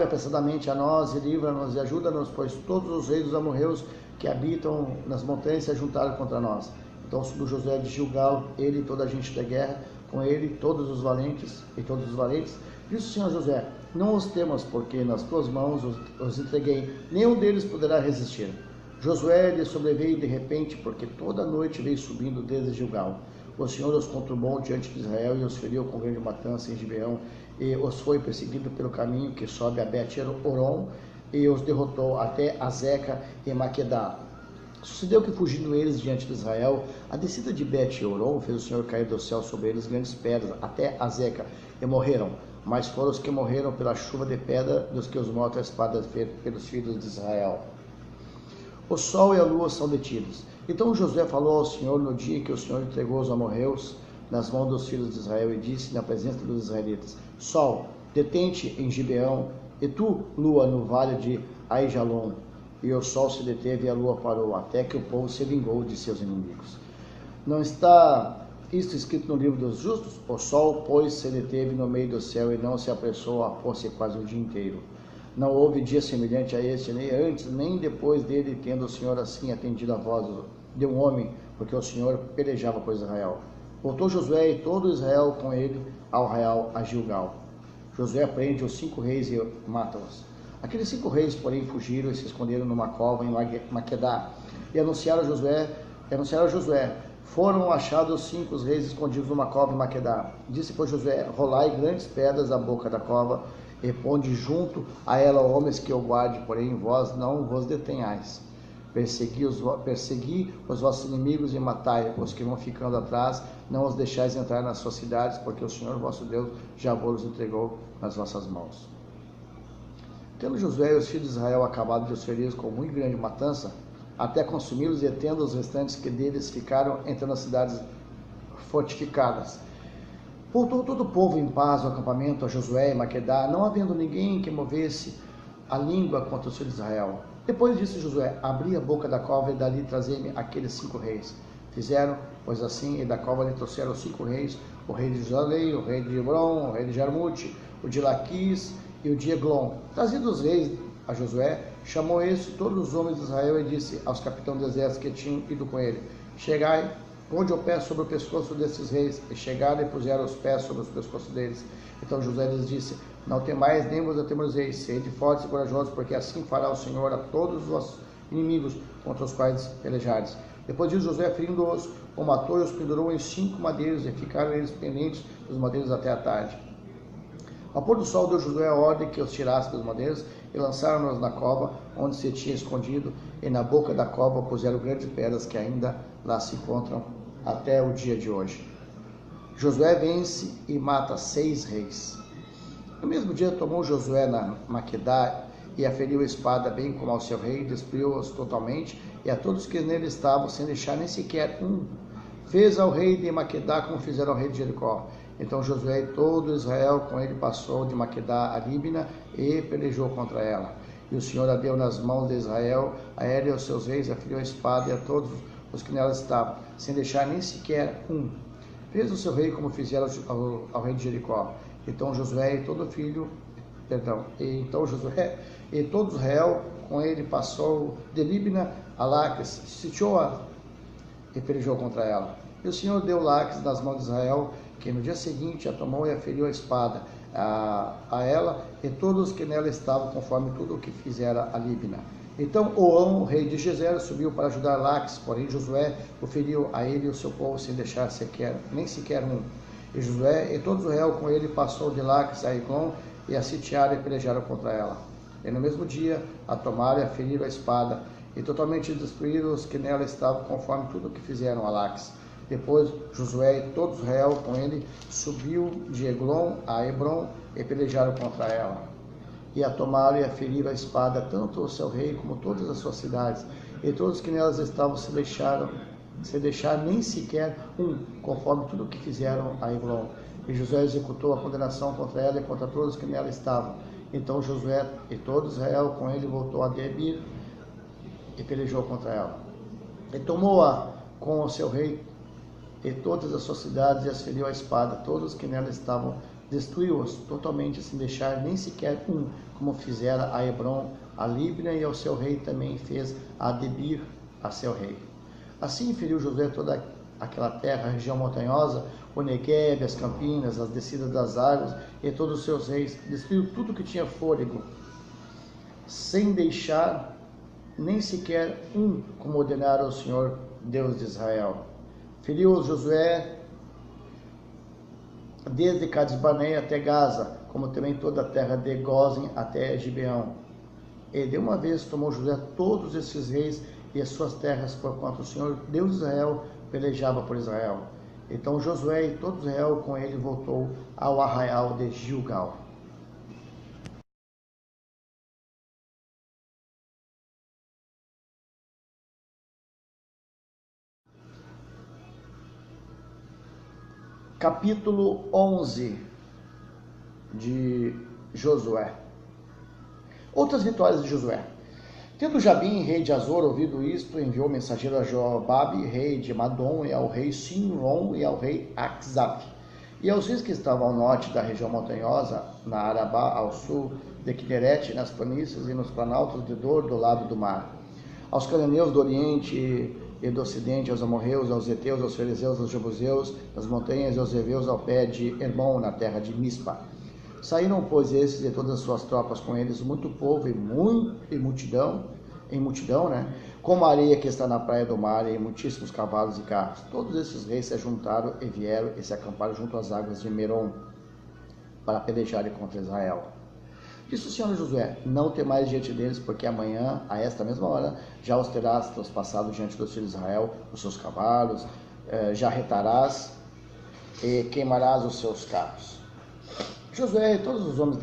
apressadamente a nós e livra-nos e ajuda-nos, pois todos os reis dos amorreus que habitam nas montanhas se ajuntaram contra nós. Então subiu Josué de Gilgal, ele e toda a gente da guerra, com ele todos os valentes. Disse o Senhor a Josué: não os temas, porque nas tuas mãos os entreguei, nenhum deles poderá resistir. Josué lhe sobreveio de repente, porque toda a noite veio subindo desde Gilgal. O Senhor os conturbou diante de Israel e os feriu com grande matança em Gibeão, e os foi perseguido pelo caminho que sobe a Bet-Horon, e os derrotou até Azeca e Maquedá. Sucedeu que, fugindo eles diante de Israel, a descida de Bet-Horon fez o Senhor cair do céu sobre eles grandes pedras, até Azeca, e morreram. Mas foram os que morreram pela chuva de pedra dos que os mortos a espada pelos filhos de Israel. O sol e a lua são detidos, Então Josué falou ao Senhor no dia em que o Senhor entregou os amorreus nas mãos dos filhos de Israel e disse na presença dos israelitas: Sol, detente em Gibeão, e tu, lua, no vale de Aijalon. E o sol se deteve e a lua parou, até que o povo se vingou de seus inimigos. Não está isto escrito no livro dos justos? O sol, pois, se deteve no meio do céu e não se apressou a pôr-se quase o dia inteiro. Não houve dia semelhante a este, nem antes, nem depois dele, tendo o Senhor assim atendido a voz de um homem, porque o Senhor pelejava por Israel. Voltou Josué e todo Israel com ele ao arraial a Gilgal. Josué prende os 5 reis e mata-os. Aqueles 5 reis, porém, fugiram e se esconderam numa cova em Maquedá. E anunciaram a Josué, foram achados 5 reis escondidos numa cova em Maquedá. Disse, pois, Josué: rolai grandes pedras à boca da cova, e ponde junto a ela homens que o guarde, porém vós não vos detenhais. Persegui os vossos inimigos e matai os que vão ficando atrás, não os deixais entrar nas suas cidades, porque o Senhor vosso Deus já vos entregou nas vossas mãos. Tendo Josué e os filhos de Israel acabado de os ferir com muito grande matança, até consumi-los, e tendo os restantes que deles ficaram, entrando nas cidades fortificadas. Voltou todo o povo em paz ao acampamento, a Josué e Maquedá, não havendo ninguém que movesse a língua contra os filhos de Israel. Depois disse Josué: abri a boca da cova e dali trazei-me aqueles 5 reis. Fizeram, pois assim, e da cova lhe trouxeram os 5 reis, o rei de Jalei, o rei de Hebron, o rei de Jarmute, o de Laquis e o de Eglon. Trazidos os reis a Josué, chamou este todos os homens de Israel e disse aos capitães do exército que tinham ido com ele: chegai, ponde o pé sobre o pescoço desses reis. E chegaram e puseram os pés sobre os pescoços deles. Então Josué lhes disse: não temais, nem vos atemorezeis, sede fortes e corajosos, porque assim fará o Senhor a todos os vossos inimigos contra os quais pelejares. Depois disso, Josué, ferindo-os, o matou e os pendurou em 5 madeiros, e ficaram eles pendentes dos madeiros até a tarde. Ao pôr do sol, deu Josué a ordem que os tirasse dos madeiros, e lançaram-nos na cova, onde se tinha escondido, e na boca da cova puseram grandes pedras que ainda lá se encontram até o dia de hoje. Josué vence e mata 6 reis. No mesmo dia tomou Josué na Maquedá e aferiu a espada bem como ao seu rei, destruiu-os totalmente e a todos que nele estavam, sem deixar nem sequer um. Fez ao rei de Maquedá como fizeram ao rei de Jericó. Então Josué e todo Israel com ele passou de Maquedá a Líbina e pelejou contra ela. E o Senhor a deu nas mãos de Israel, a ela e aos seus reis, aferiu a espada e a todos os que nela estavam, sem deixar nem sequer um. Fez o seu rei como fizeram ao rei de Jericó. Então Josué e todo Israel com ele passou de Líbina a Laques, sitiou-a e pelejou contra ela. E o Senhor deu Laques nas mãos de Israel, que no dia seguinte a tomou e aferiu a espada a ela e todos os que nela estavam, conforme tudo o que fizera a Líbina. Então Oão, rei de Gezer, subiu para ajudar Laques, porém Josué o feriu a ele e o seu povo sem deixar nem sequer um. E Josué e todo Israel com ele passou de Laques a Eglon, e a sitiaram e pelejaram contra ela. E no mesmo dia a tomaram e a feriram a espada, e totalmente destruíram os que nela estavam, conforme tudo o que fizeram a Laques. Depois Josué e todo Israel com ele subiu de Eglon a Hebron e pelejaram contra ela. E a tomaram e a feriram a espada, tanto o seu rei como todas as suas cidades, e todos que nelas estavam se deixar nem sequer um, conforme tudo o que fizeram a Eglon. E Josué executou a condenação contra ela e contra todos que nela estavam. Então Josué e todo Israel com ele voltou a Debir e pelejou contra ela. E tomou-a com o seu rei e todas as suas cidades, e as feriu a espada, todos que nela estavam, destruiu-os totalmente, sem deixar nem sequer um, como fizera a Hebron, a Líbina, e ao seu rei também fez a Debir, a seu rei. Assim feriu Josué toda aquela terra, a região montanhosa, o Negueb, as campinas, as descidas das águas, e todos os seus reis, destruiu tudo que tinha fôlego, sem deixar nem sequer um, como ordenara o Senhor, Deus de Israel. Feriu Josué desde Cades-Barneia até Gaza, como também toda a terra de Gósen até Gibeão. E de uma vez tomou Josué todos esses reis e as suas terras, porquanto o Senhor, Deus de Israel, pelejava por Israel. Então Josué e todo Israel com ele voltou ao arraial de Gilgal. Capítulo 11 de Josué. Outras vitórias de Josué. Tendo Jabim, rei de Azor, ouvido isto, enviou mensageiro a Jobabe, rei de Madom, e ao rei Sinron, e ao rei Axap, e aos reis que estavam ao norte da região montanhosa, na Arabá, ao sul de Quinerete, nas planícies e nos planaltos de Dor, do lado do mar, aos cananeus do oriente e do ocidente, aos amorreus, aos heteus, aos fariseus, aos jebuseus, nas montanhas, e aos heveus ao pé de Hermon, na terra de Mispa. Saíram, pois, esses e todas as suas tropas com eles, muito povo em multidão, como a areia que está na praia do mar, e muitíssimos cavalos e carros. Todos esses reis se juntaram e vieram e se acamparam junto às águas de Merom, para pelejarem contra Israel. Disse o Senhor a Josué: não temais diante deles, porque amanhã, a esta mesma hora, já os terás traspassado diante dos filhos de Israel, os seus cavalos, já retarás e queimarás os seus carros. Josué e todos os homens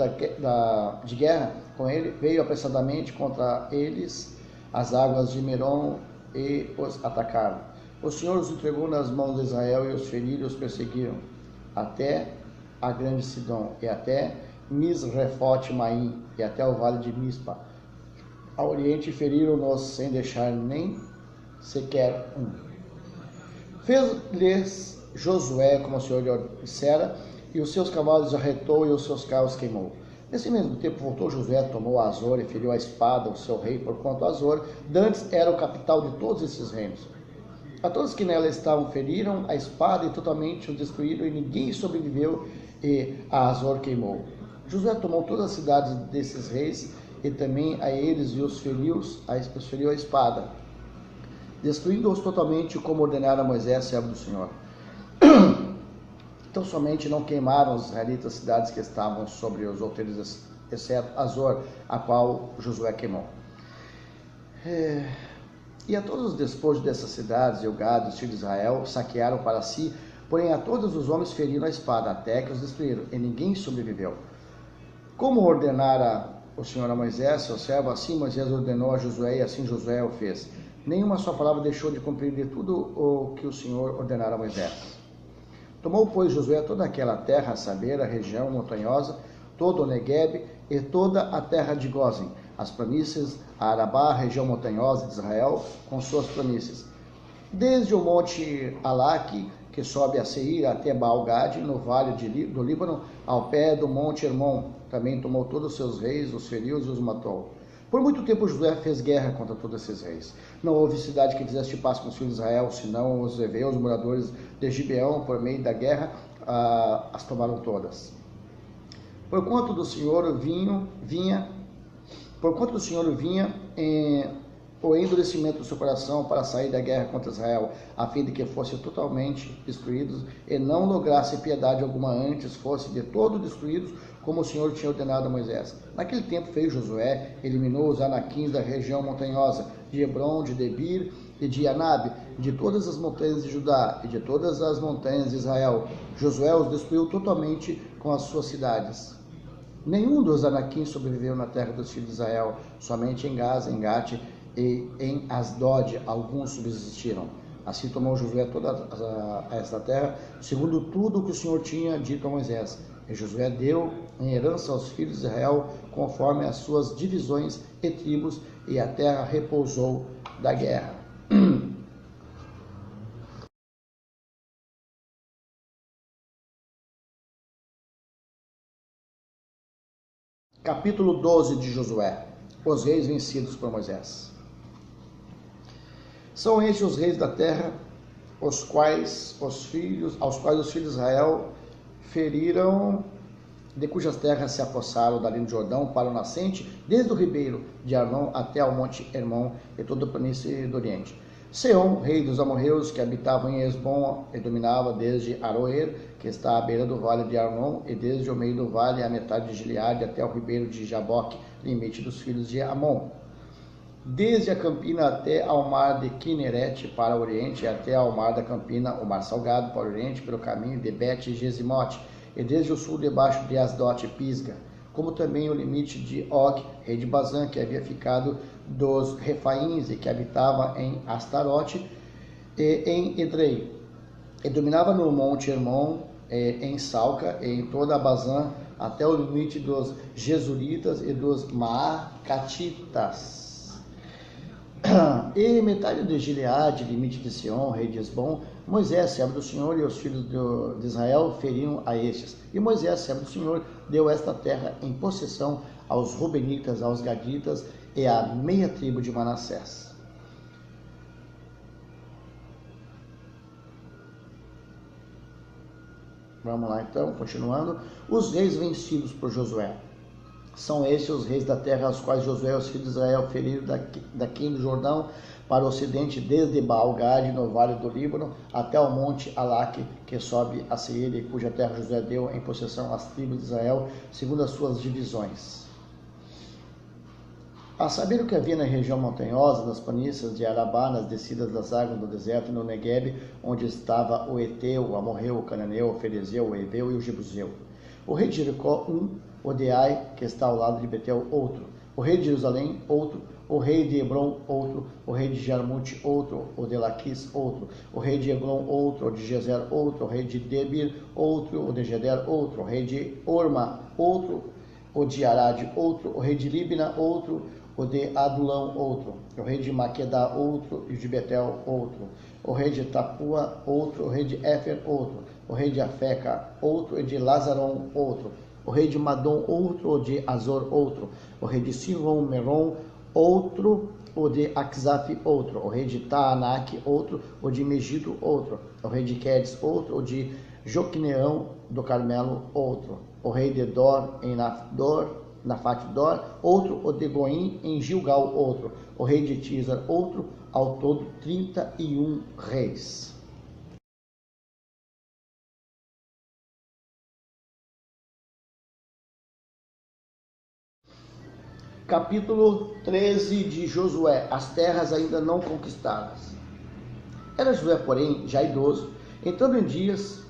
de guerra com ele veio apressadamente contra eles as águas de Merom e os atacaram. O Senhor os entregou nas mãos de Israel e os feriram e os perseguiram até a grande Sidom e até Misrefote Maim e até o vale de Mispa. Ao oriente feriram-nos sem deixar nem sequer um. Fez-lhes Josué como o Senhor lhe dissera, e os seus cavalos arretou e os seus carros queimou. Nesse mesmo tempo voltou Josué, tomou Azor e feriu a espada o seu rei, porquanto Azor dantes era o capital de todos esses reinos. A todos que nela estavam feriram a espada e totalmente os destruíram, e ninguém sobreviveu, e a Azor queimou. Josué tomou todas as cidades desses reis, e também a eles e os feriu a espada, destruindo-os totalmente, como ordenara Moisés, servo do Senhor. Então somente não queimaram os israelitas cidades que estavam sobre os outeiros, exceto Azor, a qual Josué queimou. E a todos os despojos dessas cidades e o gado dos filhos de Israel saquearam para si, porém a todos os homens feriram a espada, até que os destruíram, e ninguém sobreviveu. Como ordenara o Senhor a Moisés, seu servo, assim Moisés ordenou a Josué, e assim Josué o fez. Nenhuma só palavra deixou de cumprir de tudo o que o Senhor ordenara a Moisés. Tomou, pois, Josué toda aquela terra, a saber, a região montanhosa, todo o Negueb e toda a terra de Gósen, as planícies, a Arabá, a região montanhosa de Israel, com suas planícies. Desde o monte Alaque, que sobe a Seir, até Baal-Gade, no vale do Líbano, ao pé do monte Hermon. Também tomou todos os seus reis, os feriu e os matou. Por muito tempo Josué fez guerra contra todos esses reis. Não houve cidade que fizesse paz com os filhos de Israel, senão os heveus, os moradores de Gibeão, por meio da guerra, as tomaram todas. Porquanto do Senhor vinha o endurecimento do seu coração para sair da guerra contra Israel, a fim de que fossem totalmente destruídos e não lograsse piedade alguma, antes fossem de todo destruídos, como o Senhor tinha ordenado a Moisés. Naquele tempo veio Josué, eliminou os anaquins da região montanhosa, de Hebron, de Debir e de Anabe, de todas as montanhas de Judá e de todas as montanhas de Israel. Josué os destruiu totalmente com as suas cidades. Nenhum dos anaquins sobreviveu na terra dos filhos de Israel, somente em Gaza, em Gate e em Asdod alguns subsistiram. Assim tomou Josué toda esta terra, segundo tudo o que o Senhor tinha dito a Moisés. E Josué deu em herança aos filhos de Israel, conforme as suas divisões e tribos, e a terra repousou da guerra. Capítulo 12 de Josué. Os reis vencidos por Moisés. São estes os reis da terra, aos quais os filhos de Israel feriram, de cujas terras se apossaram da linha do Jordão para o nascente, desde o ribeiro de Arnon até ao monte Hermon e toda a planície do oriente. Seom, rei dos amorreus, que habitavam em Esbom e dominava desde Aroer, que está à beira do vale de Arnon, e desde o meio do vale à metade de Gileade até o ribeiro de Jaboque, limite dos filhos de Amon. Desde a campina até ao mar de Quinerete para o oriente, e até ao mar da campina, o mar salgado para o oriente, pelo caminho de Bet-Gesimote, e desde o sul debaixo de Asdote e Pisga, como também o limite de Og, rei de Bazã, que havia ficado dos Refaíns e que habitava em Astarote e em Edrei, e dominava no monte Hermon em Salca, em toda a Bazã, até o limite dos Jesuritas e dos Maacatitas. E metade de Gileade, limite de Sion, rei de Esbom, Moisés, servo do Senhor, e os filhos de Israel feriram a estes. E Moisés, servo do Senhor, deu esta terra em possessão aos Rubenitas, aos Gaditas e à meia tribo de Manassés. Vamos lá então, continuando. Os reis vencidos por Josué. São estes os reis da terra aos quais Josué e os filhos de Israel feriram daqui do Jordão para o ocidente, desde Baal-Gade, no vale do Líbano, até o monte Alaque, que sobe a Seir, e cuja terra Josué deu em possessão às tribos de Israel, segundo as suas divisões. A saber o que havia na região montanhosa, nas planícies de Arabá, nas descidas das águas do deserto, no Neguebe, onde estava o Eteu, o Amorreu, o Cananeu, o Ferezeu, o Heveu e o Jebuseu. O rei de Jericó, o de Ai, que está ao lado de Betel, outro. O rei de Jerusalém, outro. O rei de Hebron, outro. O rei de Jarmute, outro. O de Laquis, outro. O rei de Eglon, outro. O de Gezer, outro. O rei de Debir, outro. O de Geder, outro. O rei de Orma, outro. O de Arade, outro. O rei de Libna, outro. O de Adulão, outro. O rei de Maquedá, outro. E o de Betel, outro. O rei de Tapua, outro. O rei de Éfer, outro. O rei de Afeca, outro. E de Lazaron, outro. O rei de Madom, outro. O de Azor, outro. O rei de Silon, Meron, outro. O de Axaf, outro. O rei de Taanak, outro. O de Megido, outro. O rei de Quedes, outro. O de Joquineão do Carmelo, outro. O rei de Dor, em Nafat-Dor, outro. O de Goim, em Gilgal, outro. O rei de Tisar, outro. Ao todo 31 reis. Capítulo 13 de Josué, as terras ainda não conquistadas. Era Josué, porém, já idoso, entrado em dias,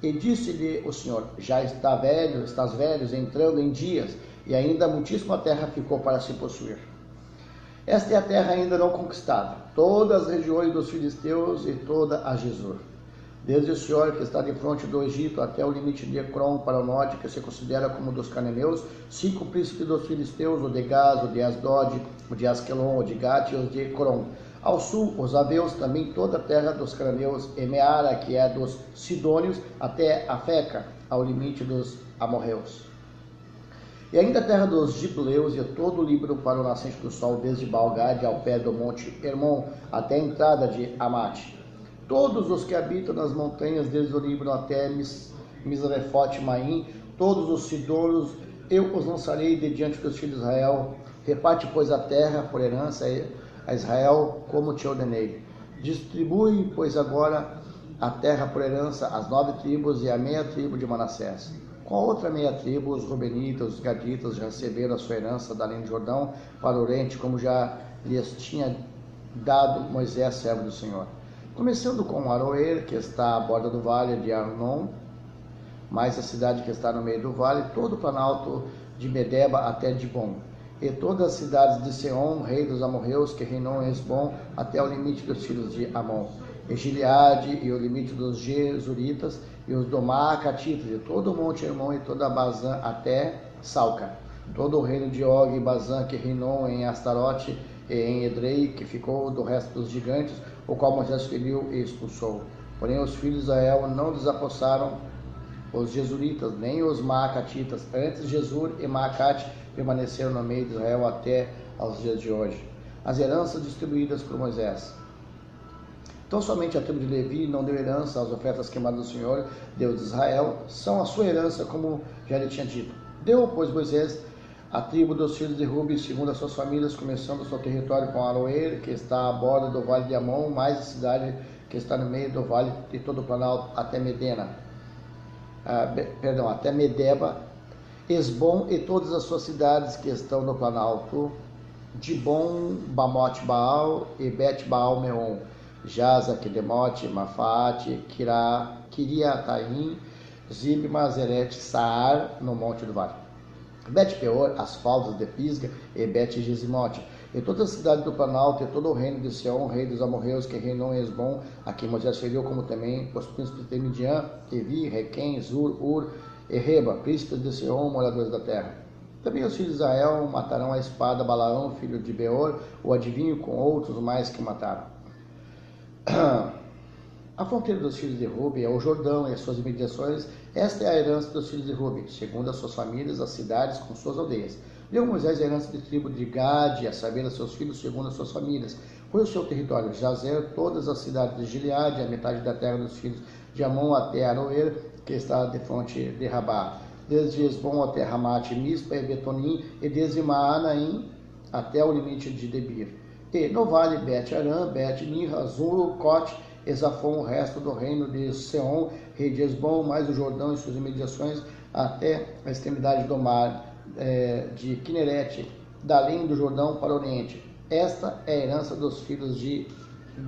e disse-lhe o Senhor: já estás velho, entrando em dias, e ainda muitíssima terra ficou para se possuir. Esta é a terra ainda não conquistada, todas as regiões dos filisteus e toda a Gesur. Desde o Senhor, que está de frente do Egito, até o limite de Ecrom para o norte, que se considera como dos cananeus, 5 príncipes dos filisteus, o de Gaz, o de Asdod, o de Asquelon, o de Gate e o de Corom. Ao sul, os Aveus, também toda a terra dos cananeus, e Meara, que é dos Sidônios, até Afeca, ao limite dos Amorreus. E ainda a terra dos Gibeus e todo o Líbano para o nascente do sol, desde Baal-Gade ao pé do monte Hermon, até a entrada de Amate. Todos os que habitam nas montanhas, desde o Líbano até Misrefote-Maim, todos os Sidônios, eu os lançarei de diante dos filhos de Israel. Reparte, pois, a terra por herança a Israel, como te ordenei. Distribui, pois, agora a terra por herança às 9 tribos e à meia tribo de Manassés. Com a outra meia tribo, os Rubenitas, os Gaditas já receberam a sua herança da além do Jordão para o Oriente, como já lhes tinha dado Moisés, servo do Senhor. Começando com Aroer, que está à borda do vale de Arnon, mais a cidade que está no meio do vale, todo o planalto de Medeba até Dibon, e todas as cidades de Seom, rei dos amorreus, que reinou em Esbom, até o limite dos filhos de Amon, e Gileade, e o limite dos Jesuritas, e os do Maacatitas, e todo o monte Hermon, e toda a Bazã até Salca, todo o reino de Og e Bazã, que reinou em Astarote e em Edrei, que ficou do resto dos gigantes, o qual Moisés feriu e expulsou. Porém os filhos de Israel não desapossaram os Jesuritas, nem os Maacatitas. Antes Jesur e Maacate permaneceram no meio de Israel até aos dias de hoje. As heranças distribuídas por Moisés. Então somente a tribo de Levi não deu herança às ofertas queimadas do Senhor, Deus de Israel, são a sua herança, como já lhe tinha dito. Deu, pois, Moisés a tribo dos filhos de Rubi, segundo as suas famílias, começando o seu território com Aroer, que está à borda do vale de Amon, mais a cidade que está no meio do vale de todo o planalto, até até Medeba, Esbom e todas as suas cidades que estão no planalto, Dibon, Bamote Baal e Bet Baal Meon, Jaza, Kedemote, Mafaate, Kiriataim, Zibma, Zerete, Saar, no monte do vale. Bet-Peor, as faldas de Pisga e Bet-Gesimote, e toda a cidade do Planalto, e todo o reino de Seom, rei dos amorreus, que reinou em Esbom, a quem Moisés feriu, como também os príncipes de Midian, Evi, Requem, Zur, Ur e Reba, príncipes de Seom, moradores da terra. Também os filhos de Israel matarão a espada Balaão, filho de Beor, o adivinho, com outros mais que mataram. A fronteira dos filhos de Ruben é o Jordão e as suas imediações. Esta é a herança dos filhos de Ruben, segundo as suas famílias, as cidades com suas aldeias. Deu Moisés a herança de tribo de Gade, a saber, a seus filhos, segundo as suas famílias. Foi o seu território Jazer, todas as cidades de Gileade, a metade da terra dos filhos de Amon até Aroer, que está de fronte de Rabá, desde Esbom até Ramate, Mispa e Betonim, e desde Maanaim até o limite de Debir. E no vale Bet-Aram, Bet-Nirra, Zur, Cote, Exafon, o resto do reino de Seom, rei de Esbom, mais o Jordão e suas imediações, até a extremidade do mar de Quinerete, da além do Jordão para o oriente. Esta é a herança dos filhos de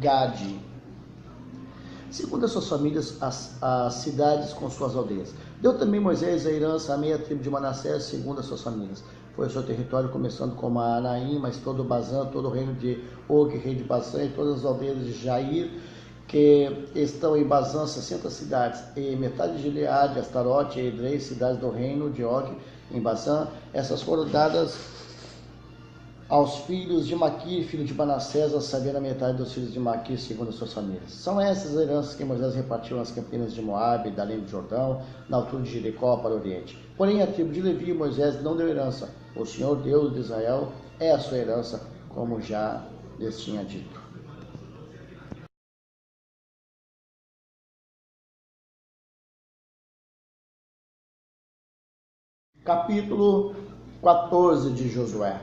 Gade. Segundo as suas famílias, as cidades com suas aldeias. Deu também Moisés a herança à meia tribo de Manassés, segundo as suas famílias. Foi o seu território, começando com Maanaim, mas todo o Bazã, todo o reino de Og, rei de Bazã, e todas as aldeias de Jair, que estão em Bazã, 60 cidades, e metade de Gileade, Astarote e Edrei, cidades do reino de Og, em Bazã. Essas foram dadas aos filhos de Maquir, filho de Manassés, a saber, a metade dos filhos de Maquir, segundo as suas famílias. São essas heranças que Moisés repartiu nas campinas de Moabe, da além do Jordão, na altura de Jericó, para o oriente. Porém, a tribo de Levi, Moisés não deu herança. O Senhor Deus de Israel é a sua herança, como já lhes tinha dito. Capítulo 14 de Josué.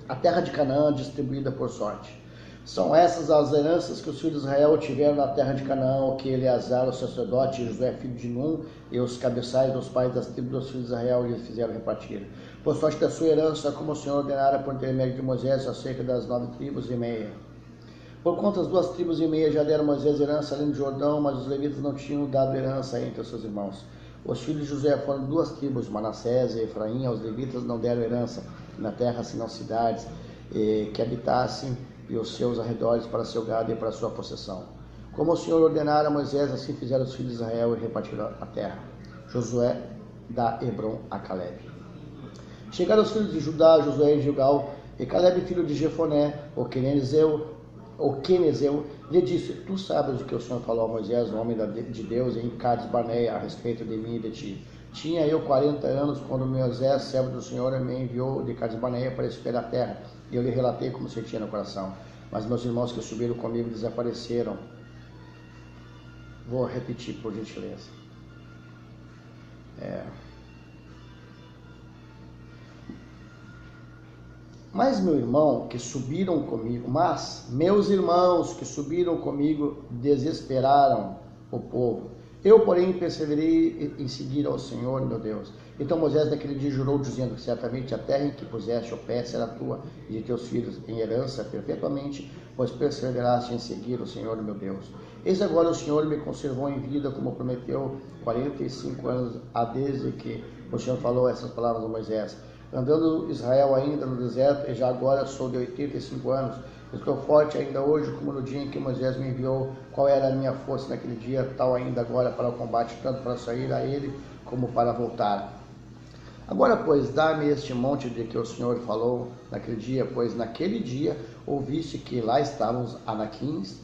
A terra de Canaã distribuída por sorte. São essas as heranças que os filhos de Israel tiveram na terra de Canaã, o que Eleazar, o sacerdote, e Josué, filho de Nun, e os cabeçais dos pais das tribos dos filhos de Israel lhes fizeram repartir. Por sorte da sua herança, como o Senhor ordenara por intermédio de Moisés, acerca das 9 tribos e meia. Por conta as 2 tribos e meia já deram Moisés herança além do Jordão, mas os levitas não tinham dado herança entre os seus irmãos. Os filhos de José foram 2 tribos, Manassés e Efraim. Aos levitas não deram herança na terra, senão cidades que habitassem e os seus arredores para seu gado e para sua possessão. Como o Senhor ordenara a Moisés, assim fizeram os filhos de Israel e repartiram a terra. Josué dá Hebron a Caleb. Chegaram os filhos de Judá, Josué em Gilgal, e Caleb, filho de Jefoné, o Quenezeu, lhe disse: Tu sabes o que o Senhor falou a Moisés, o homem de Deus, em Cades Barneia, a respeito de mim e de ti. Tinha eu 40 anos quando Moisés, servo do Senhor, me enviou de Cades Barneia para espiar a terra, e eu lhe relatei como sentia no coração. Mas meus irmãos que subiram comigo desapareceram. Vou repetir, por gentileza. Mas meus irmãos que subiram comigo desesperaram o povo. Eu, porém, perseverei em seguir ao Senhor, meu Deus. Então Moisés naquele dia jurou, dizendo que certamente a terra em que puseste o pé será tua e de teus filhos em herança perpetuamente, pois perseveraste em seguir o Senhor, meu Deus. Eis agora o Senhor me conservou em vida, como prometeu, 45 anos desde que o Senhor falou essas palavras a Moisés. Andando Israel ainda no deserto, e já agora sou de 85 anos, estou forte ainda hoje, como no dia em que Moisés me enviou. Qual era a minha força naquele dia, tal ainda agora para o combate, tanto para sair a ele, como para voltar. Agora, pois, dá-me este monte de que o Senhor falou naquele dia, pois naquele dia ouviste que lá estavam os anaquins,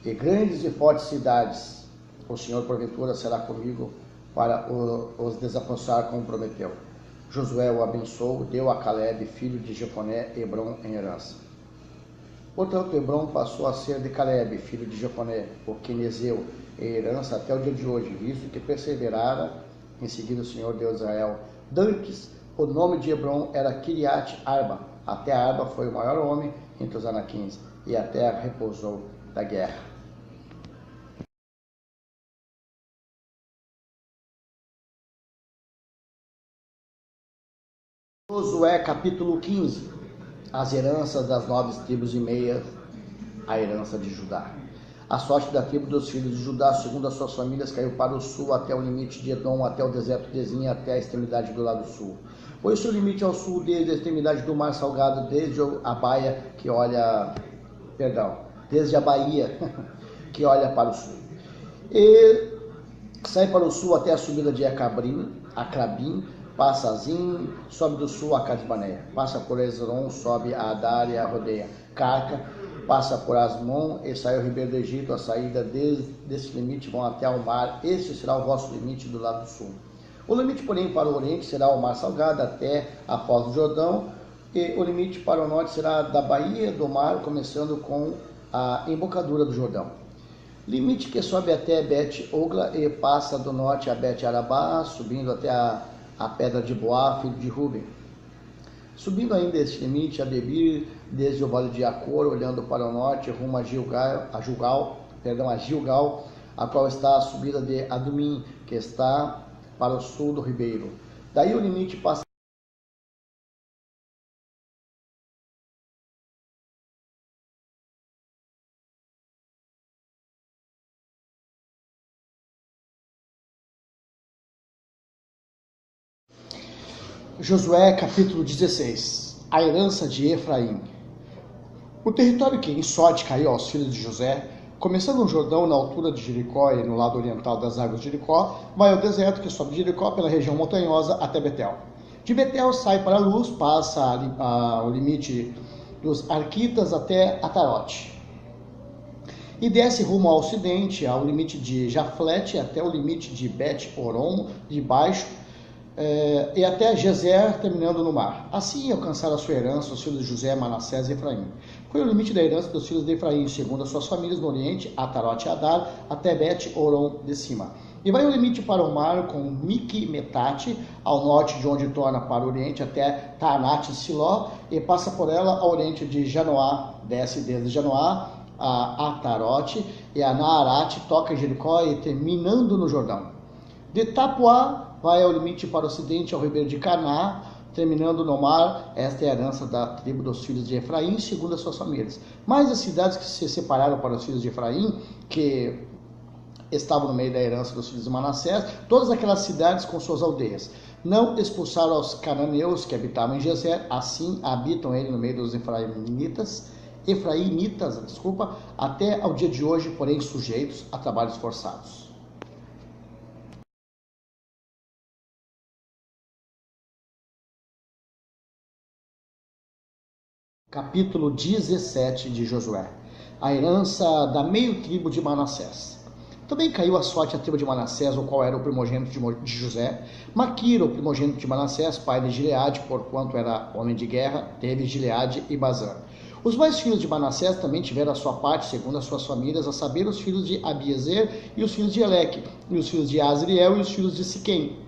e grandes e fortes cidades. O Senhor, porventura, será comigo para os desapossar, como prometeu. Josué o abençoou, deu a Caleb, filho de Jefoné, Hebron em herança. Portanto, Hebron passou a ser de Caleb, filho de Jefoné, o Quenezeu, em herança até o dia de hoje, visto que perseverara em seguir o Senhor Deus de Israel. Dantes, o nome de Hebron era Kiriat Arba. Até Arba foi o maior homem entre os anaquins, e a terra repousou da guerra. Josué capítulo 15. As heranças das 9 tribos e meia, a herança de Judá. A sorte da tribo dos filhos de Judá, segundo as suas famílias, caiu para o sul, até o limite de Edom, até o deserto de Zin, até a extremidade do lado sul. Foi o seu limite ao sul, desde a extremidade do mar salgado, desde a baía que olha, desde a baía que olha para o sul. E sai para o sul até a subida de Acrabim, passa a Zin, sobe do sul a Cadbaneia, passa por Ezron, sobe a Adar e a rodeia Carca, passa por Asmon e sai ao ribeiro do Egito. A saída desse limite vão até ao mar. Este será o vosso limite do lado sul. O limite, porém, para o oriente será o mar salgado até a foz do Jordão, e o limite para o norte será da baía do mar, começando com a embocadura do Jordão. Limite que sobe até Bet-Ogla e passa do norte a Bet-Arabá, subindo até a pedra de Boá, filho de Ruben. Subindo ainda este limite a Debir, desde o vale de Acor, olhando para o norte, rumo a Gilgal, a qual está a subida de Adumim, que está para o sul do ribeiro. Daí o limite passa Josué capítulo 16. A herança de Efraim. O território que em sorte caiu aos filhos de José, começando no Jordão, na altura de Jericó e no lado oriental das águas de Jericó, vai ao deserto que sobe de Jericó pela região montanhosa até Betel. De Betel sai para a luz, passa o limite dos Arquitas até Atarote. E desce rumo ao ocidente, ao limite de Jaflete, até o limite de Bet-Oron, de baixo, e até Gezer, terminando no mar. Assim alcançaram a sua herança os filhos de José, Manassés e Efraim. Foi o limite da herança dos filhos de Efraim, segundo as suas famílias, no oriente, Atarote e Adar, até Bet-Oron de cima. E vai o limite para o mar com Miquimetate, ao norte, de onde torna para o oriente, até Taanat e Siló, e passa por ela ao oriente de Janoá, desce desde Janoá a Atarote, e a Naarate, toca em Jericó e terminando no Jordão. De Tapuá vai ao limite para o ocidente, ao ribeiro de Caná, terminando no mar. Esta é a herança da tribo dos filhos de Efraim, segundo as suas famílias. Mas as cidades que se separaram para os filhos de Efraim, que estavam no meio da herança dos filhos de Manassés, todas aquelas cidades com suas aldeias. Não expulsaram os cananeus que habitavam em Gezer, assim habitam ele no meio dos efraimitas, até ao dia de hoje, porém sujeitos a trabalhos forçados. Capítulo 17 de Josué. A herança da meio tribo de Manassés. Também caiu a sorte à tribo de Manassés, o qual era o primogênito de José. Maquir, o primogênito de Manassés, pai de Gileade, porquanto era homem de guerra, teve Gileade e Bazã. Os mais filhos de Manassés também tiveram a sua parte, segundo as suas famílias, a saber, os filhos de Abiezer e os filhos de Eleque, e os filhos de Azriel e os filhos de Siquém,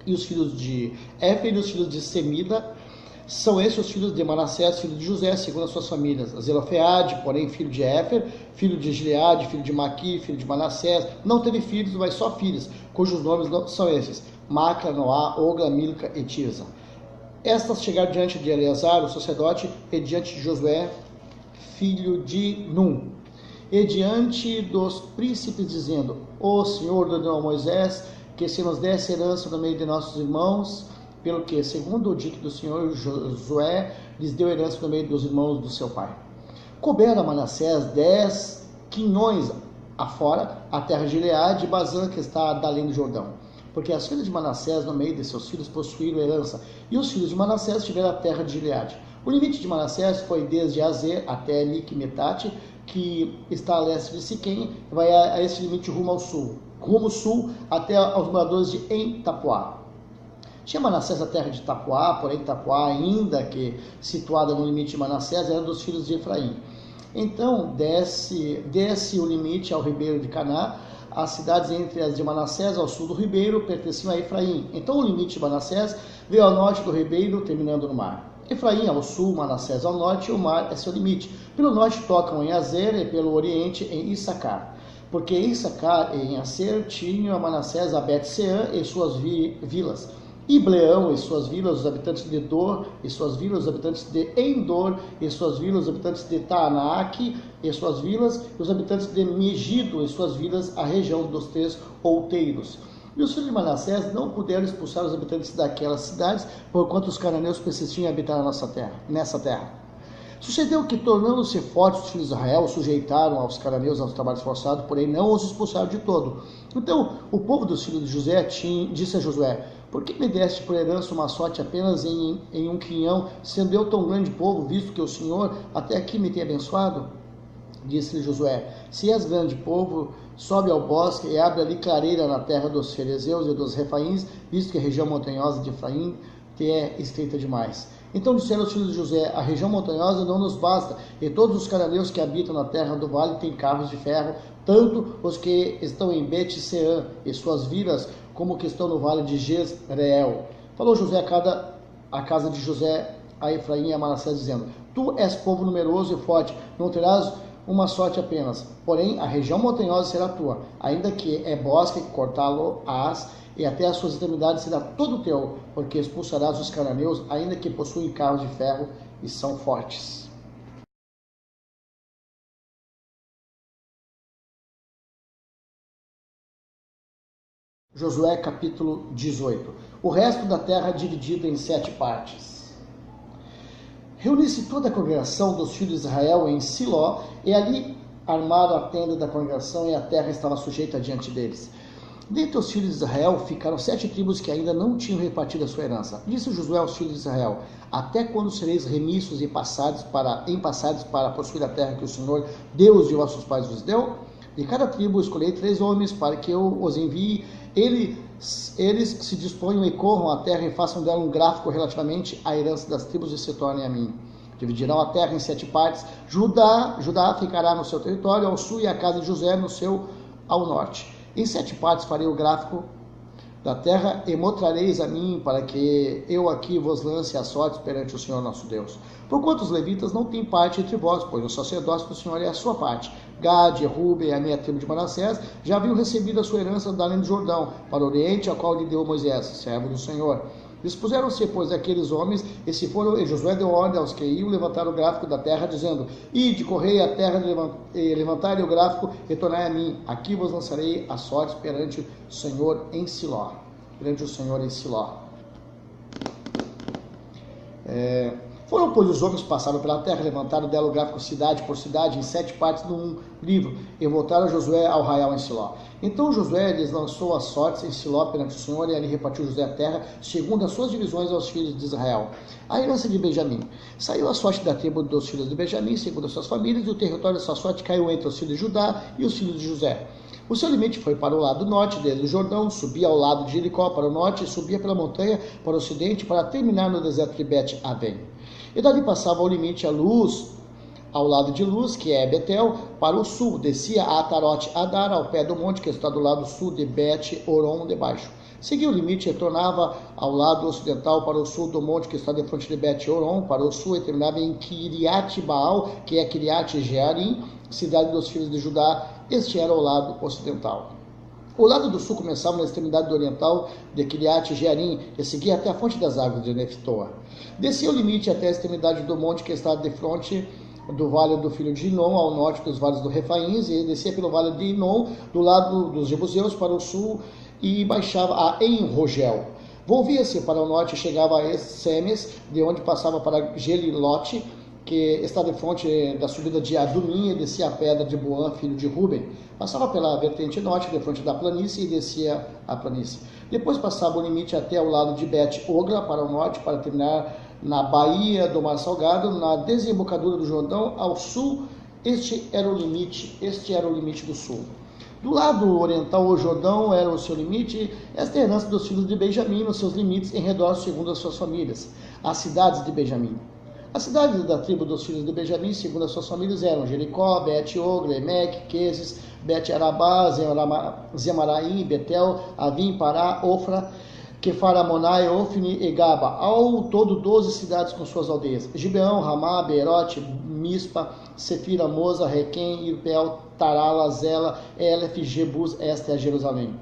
e os filhos de Éfer e os filhos de Semida. São esses os filhos de Manassés, filho de José, segundo as suas famílias. Zelofeade, porém, filho de Éfer, filho de Gileade, filho de Maqui, filho de Manassés, não teve filhos, mas só filhos, cujos nomes são esses: Macla, Noá, Ogla, Milca e Tirza. Estas chegaram diante de Eleazar, o sacerdote, e diante de Josué, filho de Num, e diante dos príncipes, dizendo: O Senhor ordenou a Moisés que se nos desse herança no meio de nossos irmãos, pelo que, segundo o dito do Senhor, Josué lhes deu herança no meio dos irmãos do seu pai. Couberam a Manassés 10 quinhões afora, a terra de Gileade e Bazã, que está da além do Jordão. Porque as filhas de Manassés, no meio de seus filhos, possuíram herança, e os filhos de Manassés tiveram a terra de Gileade. O limite de Manassés foi desde Azer até Miquimetate, que está a leste de Siquém, vai a esse limite rumo sul, até aos moradores de Em-Tapuá. Tinha Manassés a terra de Tapuá, porém Tapuá, ainda que situada no limite de Manassés, era dos filhos de Efraim. Então desce o limite ao ribeiro de Caná. As cidades entre as de Manassés ao sul do ribeiro pertenciam a Efraim. Então o limite de Manassés veio ao norte do ribeiro, terminando no mar. Efraim ao sul, Manassés ao norte, e o mar é seu limite. Pelo norte tocam em Azer e pelo oriente em Issacar. Porque em Issacar e em Aser tinham a Manassés a Bet-Seã e suas vilas. Ibleão e suas vilas, os habitantes de Dor e suas vilas, os habitantes de Endor e suas vilas, os habitantes de Taanaque e suas vilas, e os habitantes de Megido e suas vilas, a região dos 3 outeiros. E os filhos de Manassés não puderam expulsar os habitantes daquelas cidades, porquanto os cananeus persistiam em habitar nessa terra. Sucedeu que, tornando-se fortes os filhos de Israel, sujeitaram aos cananeus aos trabalhos forçados, porém não os expulsaram de todo. Então o povo dos filhos de José disse a Josué: por que me deste por herança uma sorte apenas em um quinhão, sendo eu tão grande povo, visto que o Senhor até aqui me tem abençoado? Disse-lhe Josué: se és grande povo, sobe ao bosque e abre ali clareira na terra dos Ferezeus e dos Refaíns, visto que a região montanhosa de Efraim te é estreita demais. Então disseram os filhos de José: a região montanhosa não nos basta, e todos os cananeus que habitam na terra do vale têm carros de ferro, tanto os que estão em Bet-Seã e suas vilas, como os que estão no vale de Jezreel. Falou José a casa de José a Efraim e a Manassés, dizendo: tu és povo numeroso e forte, não terás uma sorte apenas, porém a região montanhosa será tua, ainda que é bosque, cortá-lo-ás, e até as suas extremidades será todo teu, porque expulsarás os cananeus, ainda que possuem carros de ferro e são fortes. Josué capítulo 18. O resto da terra dividido em 7 partes. Reuniu-se toda a congregação dos filhos de Israel em Siló, e ali armaram a tenda da congregação, e a terra estava sujeita diante deles. Dentre os filhos de Israel ficaram 7 tribos que ainda não tinham repartido a sua herança. Disse Josué aos filhos de Israel: até quando sereis remissos e passados para possuir a terra que o Senhor, Deus de vossos pais, vos deu? De cada tribo escolhei 3 homens para que eu os envie. Eles se disponham e corram a terra e façam dela um gráfico relativamente à herança das tribos e se tornem a mim. Dividirão a terra em 7 partes. Judá ficará no seu território ao sul, e a casa de José no seu ao norte. Em 7 partes farei o gráfico da terra, e mostrareis a mim, para que eu aqui vos lance as sortes perante o Senhor nosso Deus. Porquanto os levitas não têm parte entre vós, pois o sacerdócio do Senhor é a sua parte. Gade, Ruben, a minha tribo de Manassés, já haviam recebido a sua herança da além do Jordão, para o oriente, a qual lhe deu Moisés, servo do Senhor. Dispuseram-se, pois, aqueles homens, e Josué deu ordem aos que iam levantar o gráfico da terra, dizendo: ide, correi a terra, levantai o gráfico, e tornai a mim. Aqui vos lançarei as sortes perante o Senhor em Siló. Foram, pois, os homens que passaram pela terra, levantaram dela o gráfico cidade por cidade, em 7 partes num livro, e voltaram Josué ao arraial em Siló. Então Josué lhes lançou as sortes em Siló perante o Senhor, e ali repartiu Josué a terra, segundo as suas divisões aos filhos de Israel. A herança de Benjamim. Saiu a sorte da tribo dos filhos de Benjamim, segundo as suas famílias, e o território dessa sorte caiu entre os filhos de Judá e os filhos de José. O seu limite foi para o lado norte, desde o Jordão, subia ao lado de Jericó para o norte, e subia pela montanha para o ocidente, para terminar no deserto de Bet-Aven. E dali passava o limite a Luz, ao lado de Luz, que é Betel, para o sul. Descia a Atarote-Adar, ao pé do monte, que está do lado sul de Bet-Oron, debaixo. Seguia o limite e tornava ao lado ocidental, para o sul do monte, que está de frente de Bet-Oron, para o sul, e terminava em Kiriat-Baal, que é Kiriat-Jearim, cidade dos filhos de Judá. Este era o lado ocidental. O lado do sul começava na extremidade oriental de Kiriat-Jearim, e seguia até a fonte das águas de Neftoa. Descia o limite até a extremidade do monte, que está de frente do vale do filho de Inom, ao norte dos vales do Refaíns, e descia pelo vale de Inom, do lado dos Jebuseus, para o sul, e baixava a En-Rogel. Volvia-se para o norte e chegava a Semes, de onde passava para Gelilote, que está de frente da subida de Adumim, e descia a pedra de Boã, filho de Ruben. Passava pela vertente norte, de frente da planície, e descia a planície. Depois passava o limite até ao lado de Bet-Ogla, para o norte, para terminar na baía do Mar Salgado, na desembocadura do Jordão, ao sul. Este era o limite do sul. Do lado oriental, o Jordão era o seu limite. Esta é a herança dos filhos de Benjamim, nos seus limites, em redor, segundo as suas famílias. As cidades de Benjamim. As cidades da tribo dos filhos de Benjamim, segundo as suas famílias, eram Jericó, Bet-Ogla, Emek, Queses, Bet-Arabá, Zemaraim, Betel, Avim, Pará, Ofra, Quefaramonai, Ofni e Gaba. Ao todo 12 cidades com suas aldeias: Gibeão, Ramá, Beerote, Mispa, Sefira, Moza, Requém, Irpel, Tarala, Zela, Elef, Jebus. Esta é a Jerusalém.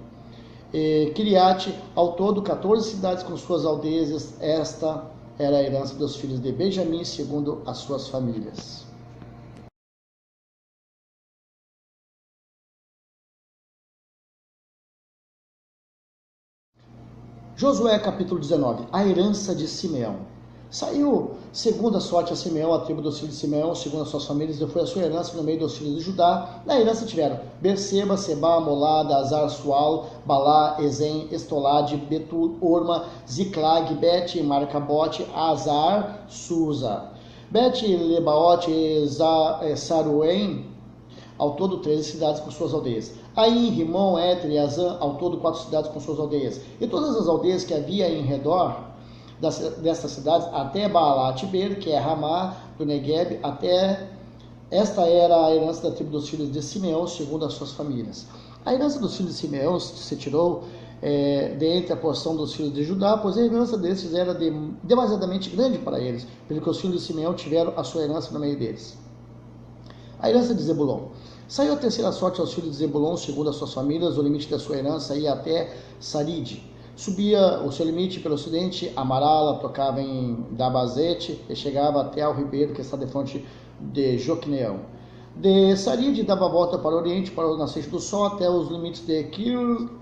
Kiriate, ao todo 14 cidades com suas aldeias. Esta era a herança dos filhos de Benjamim, segundo as suas famílias. Josué capítulo 19, a herança de Simeão. Saiu segundo a sorte a Simeão, a tribo dos filhos de Simeão, segundo as suas famílias, e foi a sua herança no meio dos filhos de Judá. Na herança tiveram Berseba, Seba, Molada, Azar, Sual, Balá, Ezem, Estolade, Betul, Orma, Ziclag, Bet, Marcabote, Azar, Susa, Bet, Lebaote, Saruém, ao todo 13 cidades com suas aldeias. Aim, Rimon, Éter e Azã, ao todo 4 cidades com suas aldeias. E todas as aldeias que havia em redor destas cidades, até Baalat-Ber, que é Ramá, do Negueb, até esta era a herança da tribo dos filhos de Simeão, segundo as suas famílias. A herança dos filhos de Simeão se tirou dentre a porção dos filhos de Judá, pois a herança desses era demasiadamente grande para eles, pelo que os filhos de Simeão tiveram a sua herança no meio deles. A herança de Zebulon. Saiu a terceira sorte aos filhos de Zebulon, segundo as suas famílias, o limite da sua herança ia até Saride. Subia o seu limite pelo ocidente, Amarala, tocava em Dabazete e chegava até ao ribeiro que está de frente de Joqueneão. De Saride dava a volta para o oriente, para o nascente do sol, até os limites de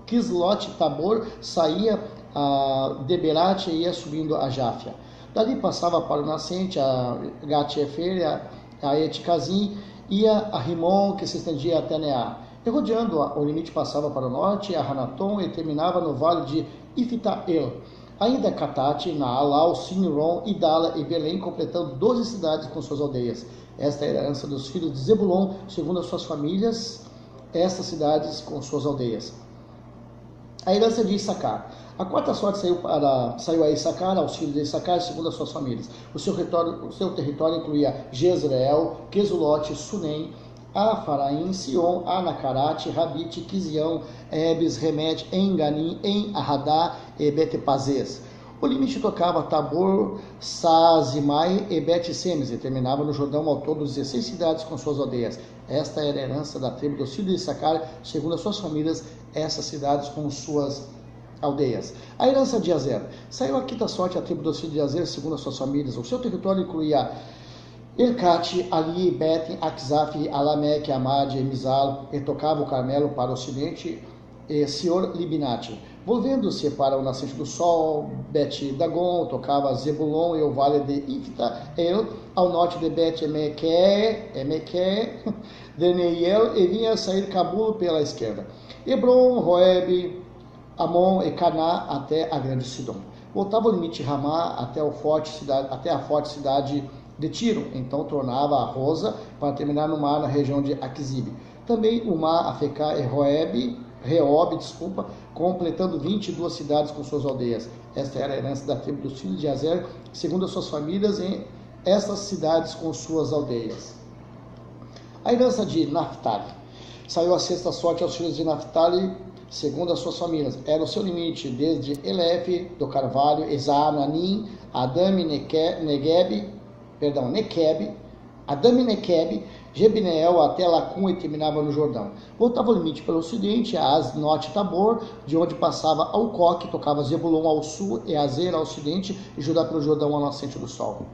Kislot Tabor, saía a Deberat e ia subindo a Jáfia. Dali passava para o nascente, a Gat-Efer, a Etkazim, ia a Rimon, que se estendia até Neá. E rodeando o limite passava para o norte, a Hanaton, e terminava no vale de Iftael. Ainda Catate, Naalau, Sinron, Idala e Belém, completando 12 cidades com suas aldeias. Esta é a herança dos filhos de Zebulon, segundo as suas famílias, estas cidades com suas aldeias. A herança de Issacar. A quarta sorte saiu a Issacar, aos filhos de Issacar, segundo as suas famílias. O seu território incluía Jezreel, Quesulote, Sunem, Afaraim, Sion, Anacarate, Rabite, Quizião, Ebes, Remet, Enganim, En-Ahadá e Betepazes. O limite tocava Tabor, Sazimai e Bet-Semes e terminava no Jordão, ao todo 16 cidades com suas aldeias. Esta era a herança da tribo dos filhos de Issacar, segundo as suas famílias, essas cidades com suas aldeias. A herança de Azer. Saiu a quinta sorte a tribo dos filhos de Azer, segundo as suas famílias. O seu território incluía Ercate, Ali, Betem, Akzaf, Alameque, Amad, Mizal, e tocava o Carmelo para o ocidente, e Sior Libinate. Volvendo-se para o nascente do sol, Bet-Dagon, tocava Zebulon e o vale de Iftael, ao norte de Bet-Emeque, Deneiel, e vinha sair Cabulo pela esquerda. Hebron, Roeb, Amon e Caná até a grande Sidom. Voltava o limite Ramá até a forte cidade de Tiro, então tornava a Rosa para terminar no mar na região de Aquizib. Também Umá, Afecá e Reob, completando 22 cidades com suas aldeias. Esta era a herança da tribo dos filhos de Azer, segundo as suas famílias, em estas cidades com suas aldeias. A herança de Naphtali. Saiu a sexta sorte aos filhos de Naphtali, segundo as suas famílias. Era o seu limite desde Elef, do Carvalho, Exananim, Adame, Nequeb, Jebineel até Lacum e terminava no Jordão. Voltava o limite pelo ocidente, a Asnote Tabor, de onde passava ao Coque, tocava Zebulon ao sul e Azer ao ocidente e Judá pelo Jordão ao nascente do sol.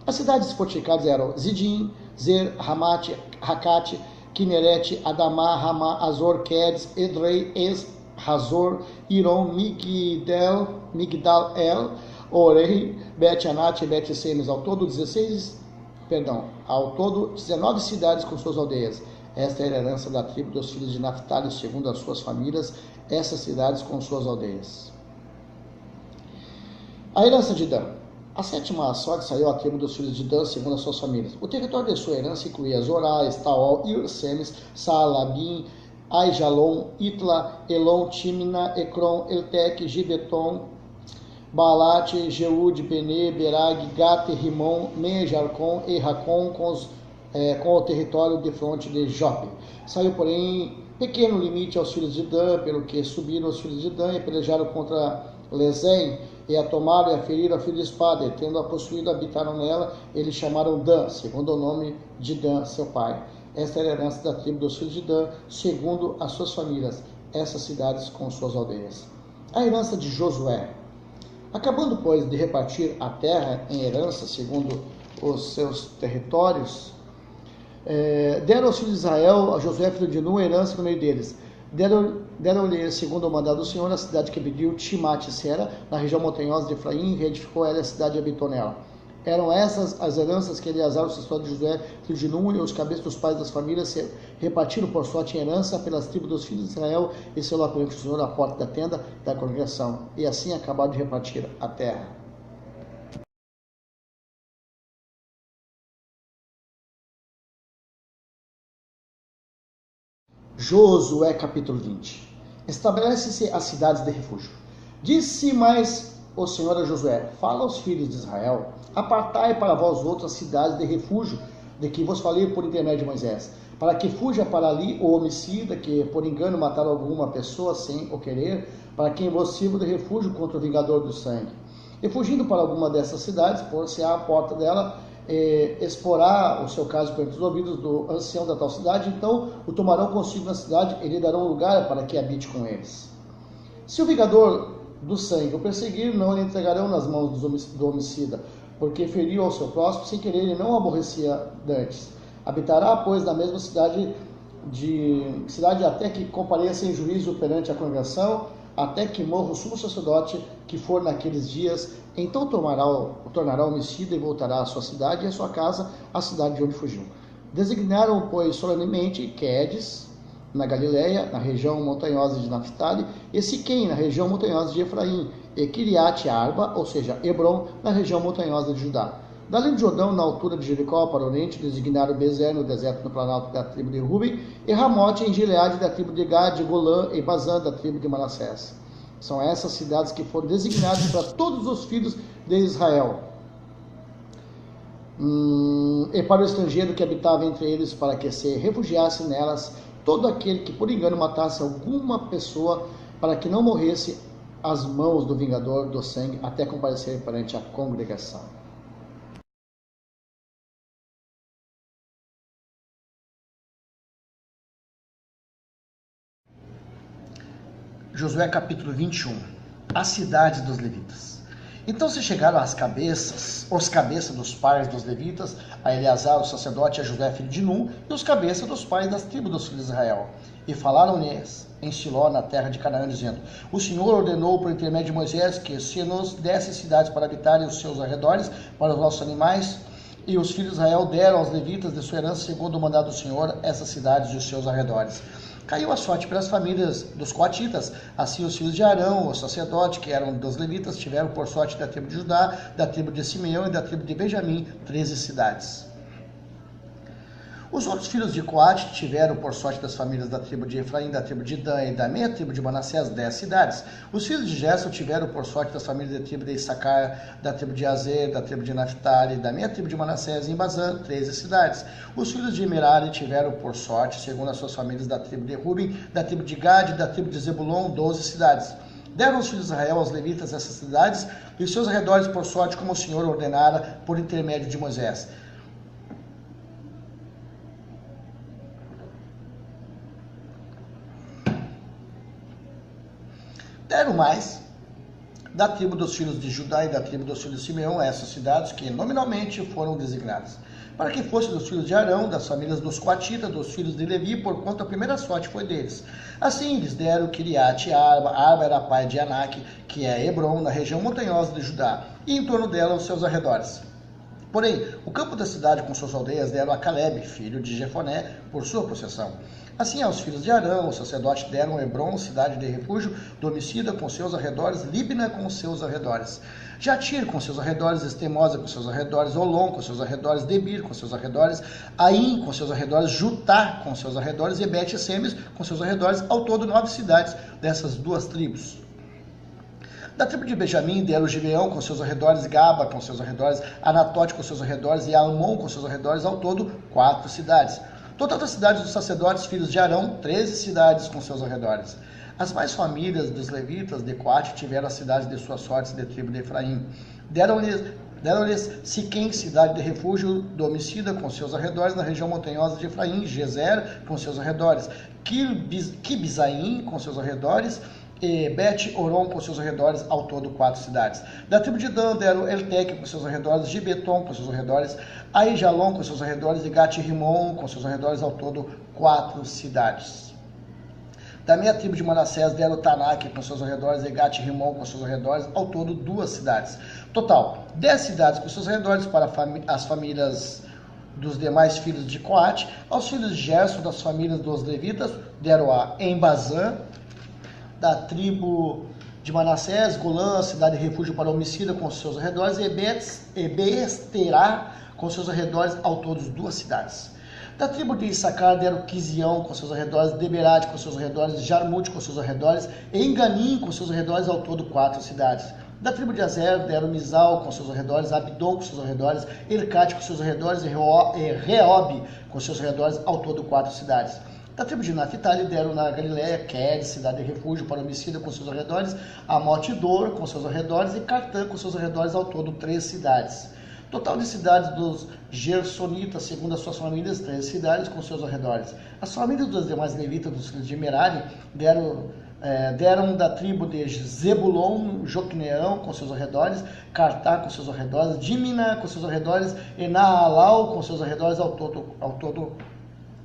As cidades fortificadas eram Zidim, Zer, Hamat, Hakate, Kineret, Adamá, Ramá, Azor, Quedes, Edrei, Es, Hazor, Iron, Migdal-El, Orei, Bet-Anat e Bet-Semes, ao todo 19 cidades com suas aldeias. Esta era a herança da tribo dos filhos de Naphtali, segundo as suas famílias, essas cidades com suas aldeias. A herança de Dan. A sétima sorte saiu à tribo dos filhos de Dan, segundo as suas famílias. O território de sua herança incluía Zorá, Estaol, Ir-Semes, Saalabim, Aijalon, Itla, Elon, Timna, Ecrom, Eltec, Gibeton, Baalat, Jeúde, Benê, Berag, Gate, Rimon, Mejarcon e Racon com o território de fronte de Jope. Saiu, porém, pequeno limite aos filhos de Dan, pelo que subiram os filhos de Dan e pelejaram contra Lezém, e a tomaram e a feriram a fio de espada, e tendo-a possuído, habitaram nela, eles chamaram Dan, segundo o nome de Dan, seu pai. Esta era a herança da tribo dos filhos de Dan, segundo as suas famílias. essas cidades com suas aldeias. A herança de Josué. Acabando, pois, de repartir a terra em herança, segundo os seus territórios, deram aos filhos de Israel, a Josué, filho de Nun, herança no meio deles. Deram-lhe, segundo o mandado do Senhor, a cidade que pediu, Timate-Sera, na região montanhosa de Efraim, e reedificou ela a cidade e habitou nela. Eram essas as heranças que Eleazar, o sucessor de Josué, filho de Nun, e os cabeças dos pais das famílias se repartiram por sorte em herança pelas tribos dos filhos de Israel, e selou perante o Senhor a porta da tenda da congregação. E assim acabaram de repartir a terra. Josué capítulo 20. Estabelece-se as cidades de refúgio. Disse mais o Senhor a Josué: fala aos filhos de Israel, apartai para vós outras cidades de refúgio, de que vos falei por intermédio de Moisés, para que fuja para ali o homicida, que por engano matar alguma pessoa sem o querer, para quem vos sirva de refúgio contra o vingador do sangue. E fugindo para alguma dessas cidades, pôr-se-á à porta dela, exporá o seu caso perante os ouvidos do ancião da tal cidade, então o tomarão consigo na cidade e lhe darão lugar para que habite com eles. Se o vingador do sangue o perseguir, não lhe entregarão nas mãos do homicida, porque feriu ao seu próximo sem querer e não aborrecia dantes. Habitará, pois, na mesma cidade até que compareça em juízo perante a congregação, até que morra o sumo sacerdote que for naqueles dias. Então tornará homicida e voltará à sua cidade e à sua casa, à cidade de onde fugiu. Designaram, pois, solenemente Quedes, na Galileia, na região montanhosa de Naphtali, e Siquém, na região montanhosa de Efraim, e Kiriat Arba, ou seja, Hebron, na região montanhosa de Judá. Da além do Jordão, na altura de Jericó, para o oriente, designaram Bezer, no deserto no planalto da tribo de Ruben, e Ramote, em Gileade, da tribo de Gad, Golã e Bazã, da tribo de Manassés. São essas cidades que foram designadas para todos os filhos de Israel. E para o estrangeiro que habitava entre eles, para que se refugiasse nelas, todo aquele que por engano matasse alguma pessoa, para que não morresse às mãos do vingador do sangue, até comparecer perante a congregação. Josué capítulo 21. As cidades dos levitas. Então se chegaram os cabeças dos pais dos levitas, a Eleazar, o sacerdote, a Josué, filho de Nun, e os cabeças dos pais das tribos dos filhos de Israel. E falaram-lhes em Siló, na terra de Canaã, dizendo: o Senhor ordenou por intermédio de Moisés que se nos desse cidades para habitarem os seus arredores, para os nossos animais, e os filhos de Israel deram aos levitas de sua herança, segundo o mandado do Senhor, essas cidades e os seus arredores. Caiu a sorte pelas famílias dos coatitas, assim os filhos de Arão, o sacerdote, que eram dos levitas, tiveram por sorte da tribo de Judá, da tribo de Simeão e da tribo de Benjamim, 13 cidades. Os outros filhos de Coate tiveram por sorte das famílias da tribo de Efraim, da tribo de Dan e da meia tribo de Manassés, 10 cidades. Os filhos de Gerson tiveram por sorte das famílias da tribo de Issacar, da tribo de Azer, da tribo de Naphtali, da meia tribo de Manassés, em Bazã, 13 cidades. Os filhos de Merari tiveram por sorte, segundo as suas famílias, da tribo de Ruben, da tribo de Gad, da tribo de Zebulon, 12 cidades. Deram os filhos de Israel aos levitas essas cidades e os seus arredores por sorte, como o Senhor ordenara por intermédio de Moisés. Deram mais da tribo dos filhos de Judá e da tribo dos filhos de Simeão essas cidades que nominalmente foram designadas, para que fossem dos filhos de Arão, das famílias dos coatitas, dos filhos de Levi, porquanto a primeira sorte foi deles. Assim lhes deram Kiriat Arba. Arba era pai de Anak, que é Hebron, na região montanhosa de Judá, e em torno dela os seus arredores. Porém, o campo da cidade com suas aldeias deram a Caleb, filho de Jefoné, por sua possessão. Assim, aos filhos de Arão, o sacerdote, deram Hebron, cidade de refúgio do homicida, com seus arredores, Libna com seus arredores, Jatir com seus arredores, Extemosa com seus arredores, Olom com seus arredores, Debir com seus arredores, Aim com seus arredores, Jutá com seus arredores e Bet-Semes com seus arredores, ao todo 9 cidades dessas duas tribos. Da tribo de Benjamim deram Gibeão com seus arredores, Gaba com seus arredores, Anatote com seus arredores e Almon com seus arredores, ao todo 4 cidades. Todas as cidades dos sacerdotes, filhos de Arão, 13 cidades com seus arredores. As mais famílias dos levitas de Coate tiveram as cidades de suas sortes de tribo de Efraim. Deram-lhes Deram-lhes Siquém, cidade de refúgio do homicida, com seus arredores, na região montanhosa de Efraim, Gezer, com seus arredores, Quibzaim, com seus arredores, e Bet-Oron, com seus arredores, ao todo 4 cidades. Da tribo de Dan deram Elteque, com seus arredores, Gibeton, com seus arredores, Aijalon, com seus arredores, e Gat-Rimon, com seus arredores, ao todo 4 cidades. Da meia tribo de Manassés deram Tanak, com seus arredores, e Gat-Rimon, com seus arredores, ao todo 2 cidades. Total, 10 cidades com seus arredores para as famílias dos demais filhos de Coate. Aos filhos de Gerson, das famílias dos levitas, deram a Embazã. Da tribo de Manassés, Golã, cidade de refúgio para o homicida, com seus arredores, e Beesterá, com seus arredores, ao todos 2 cidades. Da tribo de Issacar deram Quizião, com seus arredores, Deberate, com seus arredores, Jarmute, com seus arredores, e Enganim, com seus arredores, ao todo 4 cidades. Da tribo de Azer deram Mizal, com seus arredores, Abdon, com seus arredores, Ercate, com seus arredores, e Reob, com seus arredores, ao todo 4 cidades. Da tribo de Naphtali deram na Galileia Quedes, cidade de refúgio para o homicida, com seus arredores, Amot-Dor, com seus arredores, e Cartã, com seus arredores, ao todo 3 cidades. Total de cidades dos Gersonitas, segundo as suas famílias, 3 cidades com seus arredores. As famílias dos demais levitas, dos filhos de Merari, deram da tribo de Zebulon, Joqueneão, com seus arredores, Cartá, com seus arredores, Dimina, com seus arredores, e Naalau, com seus arredores, ao todo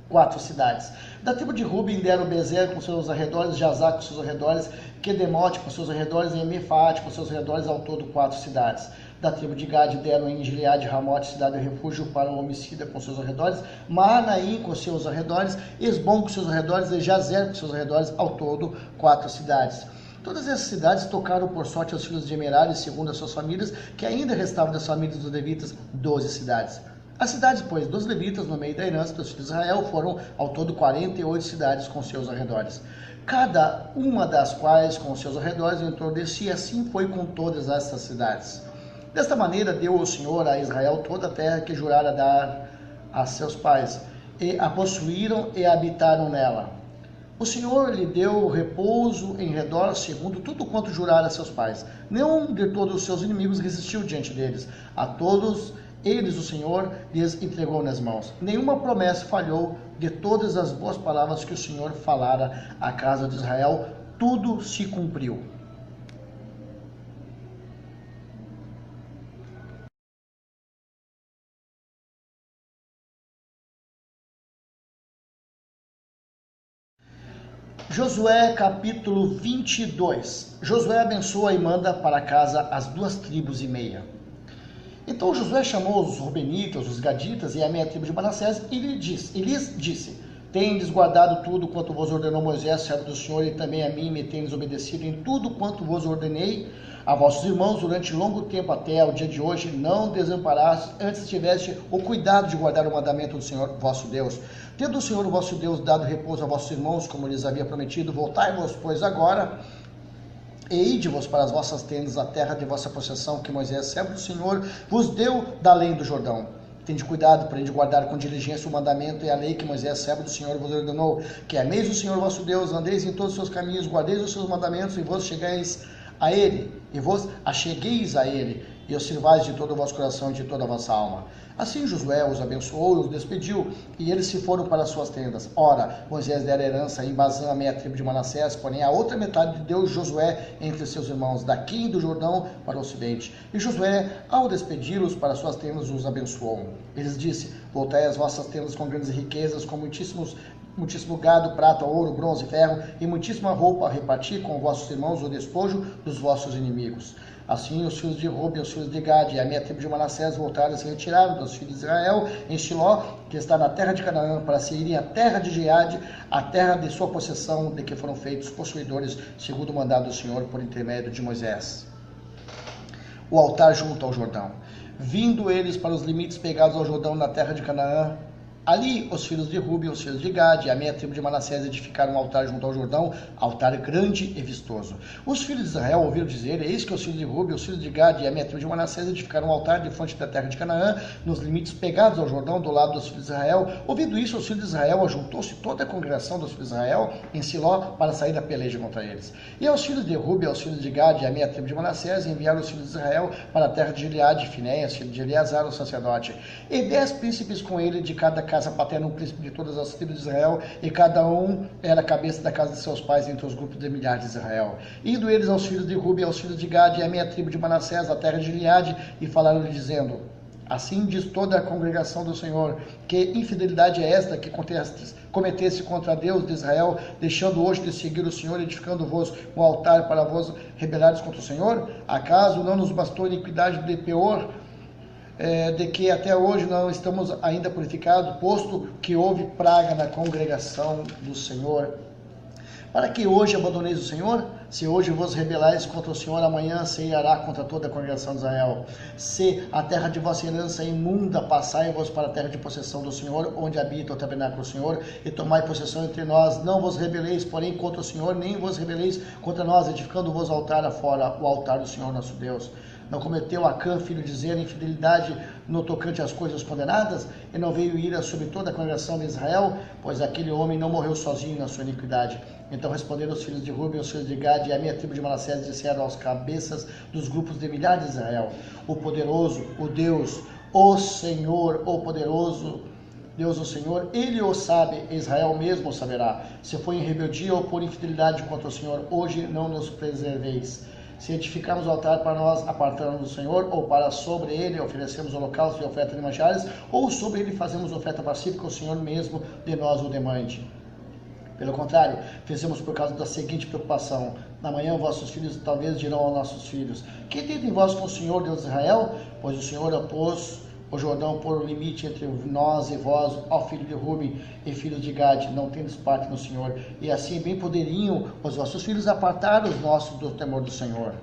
4 cidades. Da tribo de Ruben deram Bezer, com seus arredores, Jazá, com seus arredores, Quedemote, com seus arredores, e Mefate, com seus arredores, ao todo 4 cidades. Da tribo de Gade deram em Gileade, Ramote, cidade de refúgio para o homicida, com seus arredores, Maanaim, com seus arredores, Esbom, com seus arredores, e Jazer, com seus arredores, ao todo 4 cidades. Todas essas cidades tocaram por sorte aos filhos de Merari, segundo as suas famílias, que ainda restavam das famílias dos levitas 12 cidades. As cidades, pois, dos levitas, no meio da herança dos filhos de Israel, foram ao todo 48 cidades com seus arredores. Cada uma das quais com seus arredores entrou de si, assim foi com todas estas cidades. Desta maneira deu o Senhor a Israel toda a terra que jurara dar a seus pais, e a possuíram e habitaram nela. O Senhor lhe deu repouso em redor, segundo tudo quanto jurara a seus pais. Nenhum de todos os seus inimigos resistiu diante deles. A todos eles o Senhor lhes entregou nas mãos. Nenhuma promessa falhou de todas as boas palavras que o Senhor falara à casa de Israel. Tudo se cumpriu. Josué capítulo 22. Josué abençoa e manda para casa as 2 tribos e meia. Então Josué chamou os Rubenitas, os Gaditas e a meia tribo de Manassés e lhes disse: Tendes guardado tudo quanto vos ordenou Moisés, servo do Senhor, e também a mim me tendes obedecido em tudo quanto vos ordenei a vossos irmãos durante longo tempo até ao dia de hoje. Não desamparaste, antes tiveste o cuidado de guardar o mandamento do Senhor vosso Deus. Tendo o Senhor vosso Deus dado repouso a vossos irmãos, como lhes havia prometido, voltai-vos, pois agora, e ide-vos para as vossas tendas, a terra de vossa possessão, que Moisés, servo do Senhor, vos deu da além do Jordão. Tende cuidado para de guardar com diligência o mandamento e a lei que Moisés, servo do Senhor, vos ordenou, que ameis o Senhor vosso Deus, andeis em todos os seus caminhos, guardeis os seus mandamentos, e vos chegueis a ele, e vos achegueis a ele, e os sirvais de todo o vosso coração e de toda a vossa alma. Assim Josué os abençoou e os despediu, e eles se foram para as suas tendas. Ora, Moisés dera herança em Bazã, a meia tribo de Manassés, porém a outra metade deu Josué entre seus irmãos, daqui do Jordão para o ocidente. E Josué, ao despedi-los para suas tendas, os abençoou. Eles disse: Voltai às vossas tendas com grandes riquezas, com muitíssimo gado, prata, ouro, bronze, ferro, e muitíssima roupa a repartir com vossos irmãos o despojo dos vossos inimigos. Assim os filhos de Ruben, os filhos de Gade e a meia tribo de Manassés voltaram e se retiraram dos filhos de Israel em Shiló, que está na terra de Canaã, para se irem à terra de Gileade, a terra de sua possessão, de que foram feitos possuidores, segundo o mandado do Senhor por intermédio de Moisés. O altar junto ao Jordão. Vindo eles para os limites pegados ao Jordão na terra de Canaã, Ali os filhos de Ruben, os filhos de Gade e a meia tribo de Manassés edificaram um altar junto ao Jordão, altar grande e vistoso. Os filhos de Israel ouviram dizer: eis que os filhos de Ruben, os filhos de Gade e a meia tribo de Manassés edificaram um altar de frente da terra de Canaã, nos limites pegados ao Jordão, do lado dos filhos de Israel. Ouvindo isso, os filhos de Israel, ajuntou-se toda a congregação dos filhos de Israel em Siló para sair da peleja contra eles. E aos filhos de Ruben, aos filhos de Gade e a meia tribo de Manassés enviaram os filhos de Israel para a terra de Gileade, Finéias, filho de Eleazar, o sacerdote, e 10 príncipes com ele, de cada casa paterna um príncipe de todas as tribos de Israel, e cada um era a cabeça da casa de seus pais entre os grupos de milhares de Israel. Indo eles aos filhos de Ruben, aos filhos de Gade e a meia tribo de Manassés, a terra de Gileade, e falaram-lhe dizendo: assim diz toda a congregação do Senhor, que infidelidade é esta que cometeste contra Deus de Israel, deixando hoje de seguir o Senhor, edificando-vos um altar para vos rebelares contra o Senhor? Acaso não nos bastou a iniquidade de Peor, de que até hoje não estamos ainda purificados, posto que houve praga na congregação do Senhor? Para que hoje abandoneis o Senhor? Se hoje vos rebelais contra o Senhor, amanhã se irá contra toda a congregação de Israel. Se a terra de vossa herança é imunda, passai-vos para a terra de possessão do Senhor, onde habita o tabernáculo do Senhor, e tomai possessão entre nós. Não vos rebeleis, porém, contra o Senhor, nem vos rebeleis contra nós, edificando-vos altar afora, o altar do Senhor nosso Deus. Não cometeu Acã, filho de Zera, infidelidade no tocante às coisas condenadas? E não veio ira sobre toda a congregação de Israel? Pois aquele homem não morreu sozinho na sua iniquidade. Então responderam os filhos de Ruben, os filhos de Gade e a meia tribo de Manassés, e disseram aos cabeças dos grupos de milhares de Israel: o poderoso, o Deus, o Senhor, o poderoso Deus, o Senhor, ele o sabe, Israel mesmo o saberá. Se foi em rebeldia ou por infidelidade contra o Senhor, hoje não nos preserveis. Se edificarmos o altar para nós, apartando do Senhor, ou para sobre ele oferecemos holocausto e oferta de manjares, ou sobre ele fazemos oferta pacífica, o Senhor mesmo de nós o demande. Pelo contrário, fizemos por causa da seguinte preocupação: na manhã vossos filhos talvez dirão aos nossos filhos: que tendem vós com o Senhor Deus de Israel? Pois o Senhor opôs o Jordão por o limite entre nós e vós, ó filho de Ruben e filhos de Gade, não tendes parte no Senhor. E assim bem poderiam os vossos filhos apartar os nossos do temor do Senhor.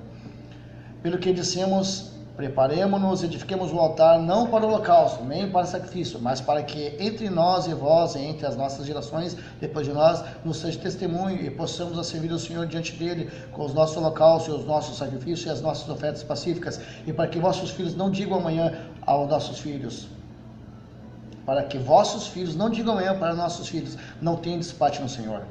Pelo que dissemos: preparemo-nos, edifiquemos o altar, não para o holocausto, nem para sacrifício, mas para que entre nós e vós, e entre as nossas gerações depois de nós, nos seja testemunho, e possamos a servir o Senhor diante dele, com os nossos holocaustos, e os nossos sacrifícios, e as nossas ofertas pacíficas, e para que vossos filhos não digam amanhã aos nossos filhos, para que vossos filhos não digam amanhã para nossos filhos: não tendes parte no Senhor.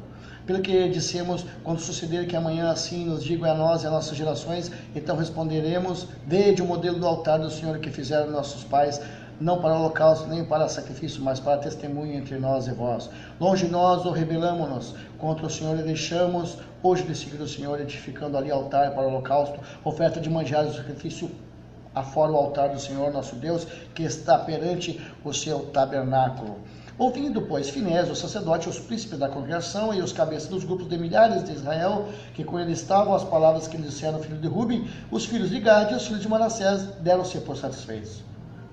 Pelo que dissemos, quando suceder que amanhã assim nos digam a nós e a nossas gerações, então responderemos: vede o modelo do altar do Senhor que fizeram nossos pais, não para holocausto nem para sacrifício, mas para testemunho entre nós e vós. Longe de nós ou rebelamo-nos contra o Senhor e deixamos hoje de seguir o Senhor, edificando ali altar para holocausto, oferta de manjares e sacrifício afora o altar do Senhor nosso Deus, que está perante o seu tabernáculo. Ouvindo, pois, Finés, o sacerdote, os príncipes da congregação e os cabeças dos grupos de milhares de Israel, que com ele estavam, as palavras que lhe disseram o filho de Ruben, os filhos de Gade e os filhos de Manassés deram-se por satisfeitos.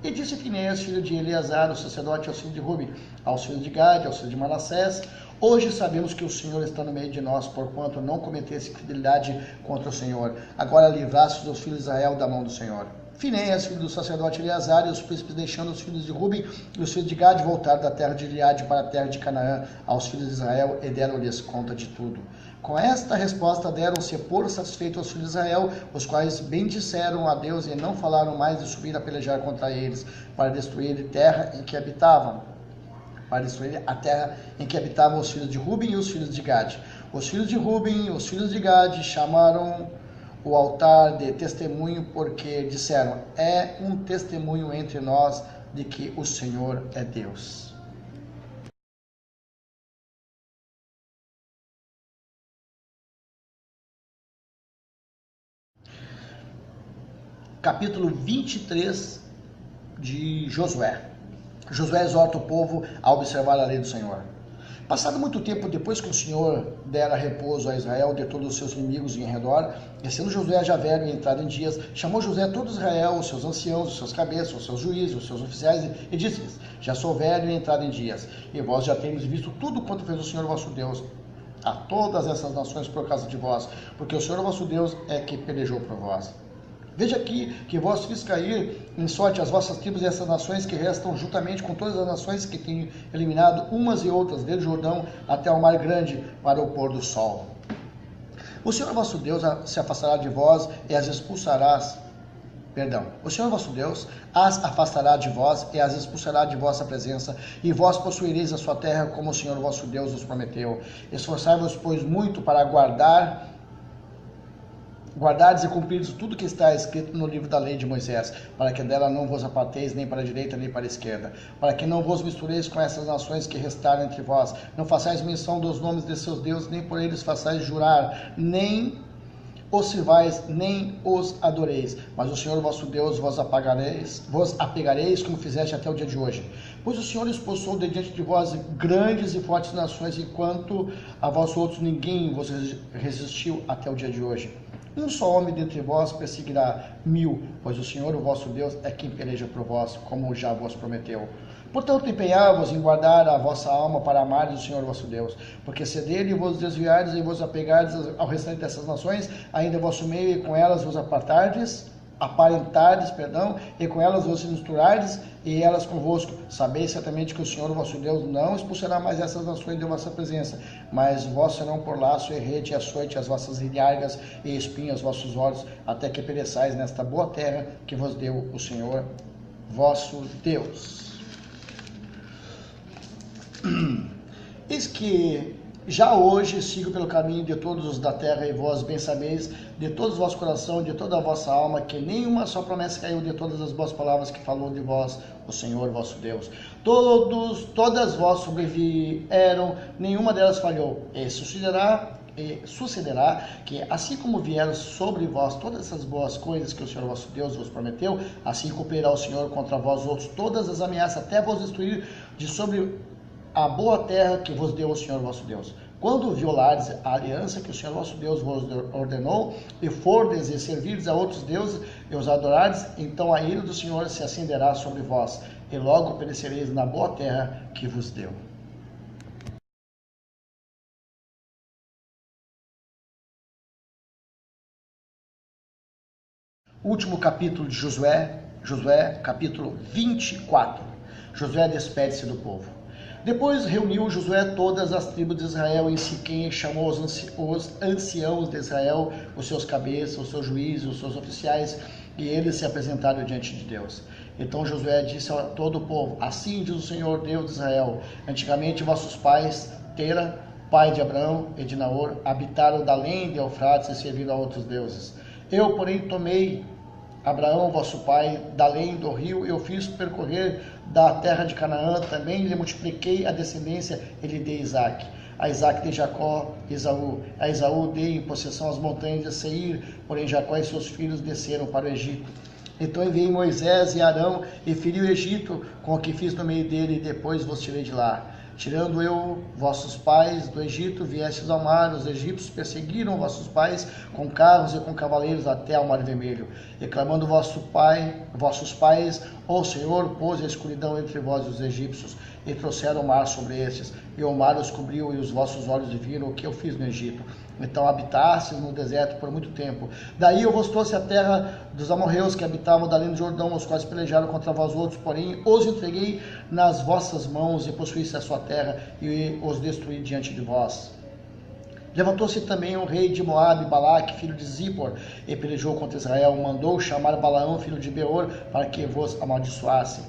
E disse Finés, filho de Eleazar, o sacerdote, aos filhos de Ruben, aos filhos de Gade, aos filhos de Manassés: hoje sabemos que o Senhor está no meio de nós, porquanto não cometesse fidelidade contra o Senhor. Agora livraste dos filhos de Israel da mão do Senhor. Finéias, filho do sacerdote Eleazar, e os príncipes, deixando os filhos de Ruben e os filhos de Gade, voltaram da terra de Gileade para a terra de Canaã aos filhos de Israel, e deram-lhes conta de tudo. Com esta resposta deram-se por satisfeitos aos filhos de Israel, os quais bendisseram a Deus e não falaram mais de subir a pelejar contra eles, para destruir a terra em que habitavam. Para destruir a terra em que habitavam os filhos de Ruben e os filhos de Gade. Os filhos de Ruben e os filhos de Gade chamaram o altar de testemunho, porque disseram: é um testemunho entre nós de que o Senhor é Deus. Capítulo 23 de Josué. Josué exorta o povo a observar a lei do Senhor. Passado muito tempo depois que o Senhor dera repouso a Israel de todos os seus inimigos em redor, e sendo Josué já velho e entrado em dias, chamou Josué todo Israel, os seus anciãos, os seus cabeças, os seus juízes, os seus oficiais, e disse-lhes: já sou velho e entrado em dias, e vós já tendes visto tudo quanto fez o Senhor vosso Deus a todas essas nações por causa de vós, porque o Senhor vosso Deus é que pelejou por vós. Veja aqui que vós fiz cair em sorte as vossas tribos e essas nações que restam juntamente com todas as nações que tenho eliminado umas e outras, desde o Jordão até o mar grande, para o pôr do sol. O Senhor vosso Deus se afastará de vós e as expulsarás. O Senhor vosso Deus as afastará de vós e as expulsará de vossa presença, e vós possuireis a sua terra, como o Senhor vosso Deus vos prometeu. Esforçai-vos, pois, muito para guardardes e cumprides tudo que está escrito no livro da lei de Moisés, para que dela não vos aparteis nem para a direita nem para a esquerda, para que não vos mistureis com essas nações que restaram entre vós, não façais menção dos nomes de seus deuses, nem por eles façais jurar, nem os sirvais, nem os adoreis, mas o Senhor vosso Deus vos apegareis como fizeste até o dia de hoje. Pois o Senhor expulsou de diante de vós grandes e fortes nações, enquanto a vós outros ninguém vos resistiu até o dia de hoje. Um só homem dentre vós perseguirá 1000, pois o Senhor, o vosso Deus, é quem peleja por vós, como já vos prometeu. Portanto, empenhai-vos em guardar a vossa alma para amar o Senhor vosso Deus, porque se dele vos desviardes e vos apegardes ao restante dessas nações, ainda em vosso meio e com elas vos aparentardes, e com elas vos misturardes, e elas convosco. Sabeis certamente que o Senhor vosso Deus não expulsará mais essas nações de vossa presença, mas vós serão por laço e rede e açoite as vossas ilhargas e espinhos os vossos olhos, até que pereçais nesta boa terra que vos deu o Senhor vosso Deus. Eis que já hoje sigo pelo caminho de todos os da terra, e vós bem sabeis, de todo o vosso coração, de toda a vossa alma, que nenhuma só promessa caiu de todas as boas palavras que falou de vós o Senhor vosso Deus. Todas vós sobrevieram, nenhuma delas falhou. E sucederá que, assim como vieram sobre vós todas essas boas coisas que o Senhor vosso Deus vos prometeu, assim cumprirá o Senhor contra vós outros todas as ameaças, até vos destruir de sobre a boa terra que vos deu o Senhor vosso Deus. Quando violardes a aliança que o Senhor vosso Deus vos ordenou, e fordes e servirdes a outros deuses e os adorardes, então a ira do Senhor se acenderá sobre vós, e logo perecereis na boa terra que vos deu. Último capítulo de Josué, capítulo 24. Josué despede-se do povo. Depois reuniu Josué todas as tribos de Israel em Siquém e chamou os anciãos de Israel, os seus cabeças, os seus juízes, os seus oficiais, e eles se apresentaram diante de Deus. Então Josué disse a todo o povo: assim diz o Senhor Deus de Israel: antigamente vossos pais, Tera, pai de Abraão e de Naor, habitaram da além de Eufrates e serviram a outros deuses. Eu, porém, tomei Abraão, vosso pai, da além do rio, eu fiz percorrer da terra de Canaã, também lhe multipliquei a descendência e lhe dei Isaque. A Isaque dei Jacó, Esaú. A Esaú dei em possessão as montanhas de Seir, porém Jacó e seus filhos desceram para o Egito. Então enviei Moisés e Arão e feri o Egito com o que fiz no meio dele, e depois vos tirei de lá. Tirando eu vossos pais do Egito, viestes ao mar, os egípcios perseguiram vossos pais com carros e com cavaleiros até ao mar vermelho. E clamando vossos pais, ó Senhor, pôs a escuridão entre vós e os egípcios, e trouxeram o mar sobre estes, e o mar os cobriu, e os vossos olhos viram o que eu fiz no Egito. Então habitastes no deserto por muito tempo. Daí eu vos trouxe a terra dos amorreus que habitavam da além do Jordão, os quais pelejaram contra vós outros, porém os entreguei nas vossas mãos, e possuísse a sua terra, e os destruí diante de vós. Levantou-se também o rei de Moabe, Balaque, filho de Zippor, e pelejou contra Israel. Mandou chamar Balaão, filho de Beor, para que vos amaldiçoasse.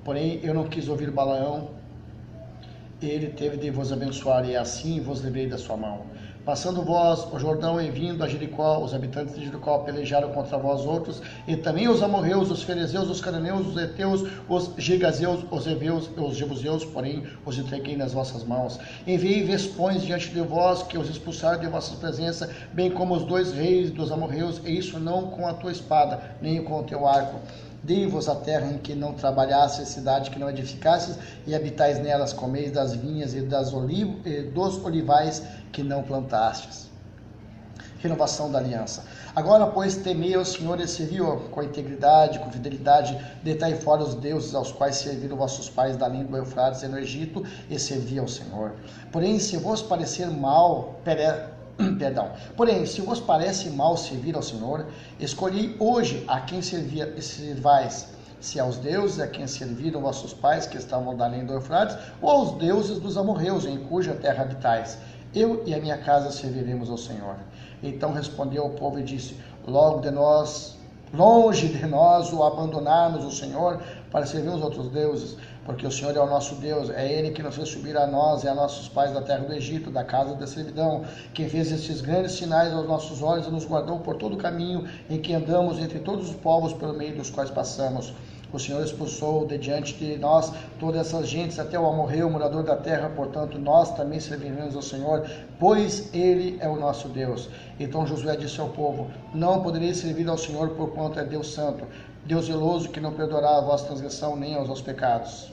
Porém eu não quis ouvir Balaão, ele teve de vos abençoar, e assim vos livrei da sua mão. Passando vós o Jordão e vindo a Jericó, os habitantes de Jericó pelejaram contra vós outros, e também os amorreus, os ferezeus, os cananeus, os heteus, os gigazeus, os heveus e os jebuseus, porém os entreguei nas vossas mãos. Enviei vespões diante de vós, que os expulsaram de vossa presença, bem como os 2 reis dos amorreus, e isso não com a tua espada, nem com o teu arco. Dei-vos a terra em que não trabalhasses, cidade que não edificasses, e habitais nelas, comeis das vinhas e dos olivais que não plantastes. Renovação da aliança. Agora, pois, temei ao Senhor e servi-o com integridade, com fidelidade, deitai fora os deuses aos quais serviram vossos pais da além do Eufrates e no Egito, e servi ao Senhor. Porém, se vos parecer mal, Porém, se vos parece mal servir ao Senhor, escolhi hoje a quem servais, se aos deuses a quem serviram vossos pais que estavam além do Eufrates, ou aos deuses dos amorreus, em cuja terra habitais. Eu e a minha casa serviremos ao Senhor. Então respondeu o povo e disse: longe de nós o abandonarmos o Senhor para servirmos outros deuses, porque o Senhor é o nosso Deus, é Ele que nos fez subir a nós e a nossos pais da terra do Egito, da casa da servidão, quem fez estes grandes sinais aos nossos olhos e nos guardou por todo o caminho em que andamos entre todos os povos pelo meio dos quais passamos. O Senhor expulsou de diante de nós todas essas gentes, até o amorreu, morador da terra, portanto nós também serviremos ao Senhor, pois Ele é o nosso Deus. Então Josué disse ao povo: não podereis servir ao Senhor, porquanto é Deus santo, Deus zeloso, que não perdoará a vossa transgressão nem aos vossos pecados.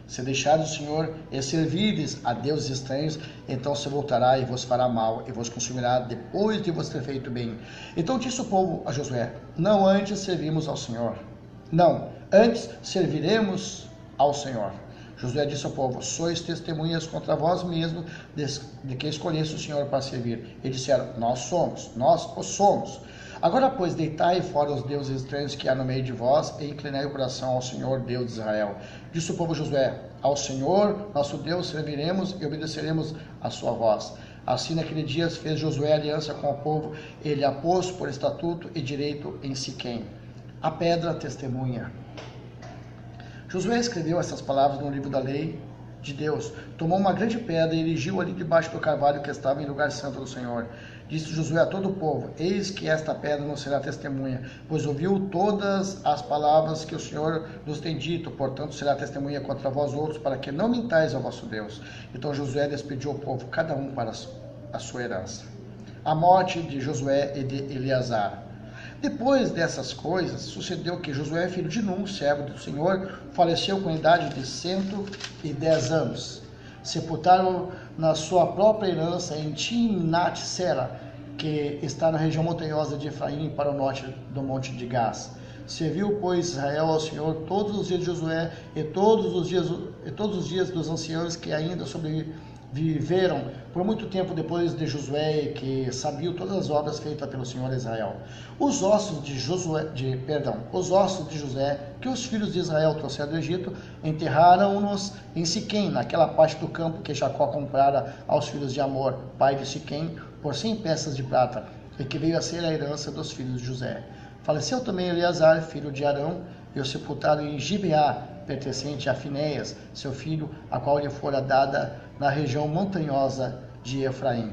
Se deixares o Senhor e servirdes a deuses estranhos, então se voltará e vos fará mal, e vos consumirá depois de vos ter feito bem. Então disse o povo a Josué: não antes servimos ao Senhor, não, antes serviremos ao Senhor. Josué disse ao povo: sois testemunhas contra vós mesmos de que escolheste o Senhor para servir. E disseram: nós o somos. Agora, pois, deitai fora os deuses estranhos que há no meio de vós, e inclinai o coração ao Senhor, Deus de Israel. Disse o povo a Josué: ao Senhor, nosso Deus, serviremos e obedeceremos a sua voz. Assim, naquele dia, fez Josué aliança com o povo, ele a pôs por estatuto e direito em Siquém. A pedra testemunha. Josué escreveu essas palavras no livro da lei de Deus, tomou uma grande pedra e erigiu ali debaixo do carvalho que estava em lugar santo do Senhor. Disse Josué a todo o povo: eis que esta pedra não será testemunha, pois ouviu todas as palavras que o Senhor nos tem dito, portanto será testemunha contra vós outros, para que não mintais ao vosso Deus. Então Josué despediu o povo, cada um para a sua herança. A morte de Josué e de Eleazar. Depois dessas coisas, sucedeu que Josué, filho de Num, servo do Senhor, faleceu com a idade de 110 anos. Sepultaram na sua própria herança em Timnat-Sera, que está na região montanhosa de Efraim, para o norte do monte de Gás. Serviu, pois, Israel ao Senhor todos os dias de Josué e todos os dias dos anciãos que ainda sobreviveram por muito tempo depois de Josué, que sabiam todas as obras feitas pelo Senhor Israel. Os ossos de José, que os filhos de Israel trouxeram do Egito, enterraram-nos em Siquém, naquela parte do campo que Jacó comprara aos filhos de Amor, pai de Siquém, por 100 peças de prata, e que veio a ser a herança dos filhos de José. Faleceu também Eleazar, filho de Arão, e o sepultaram em Gibeá, pertencente a Finéias, seu filho, a qual lhe fora dada na região montanhosa de Efraim.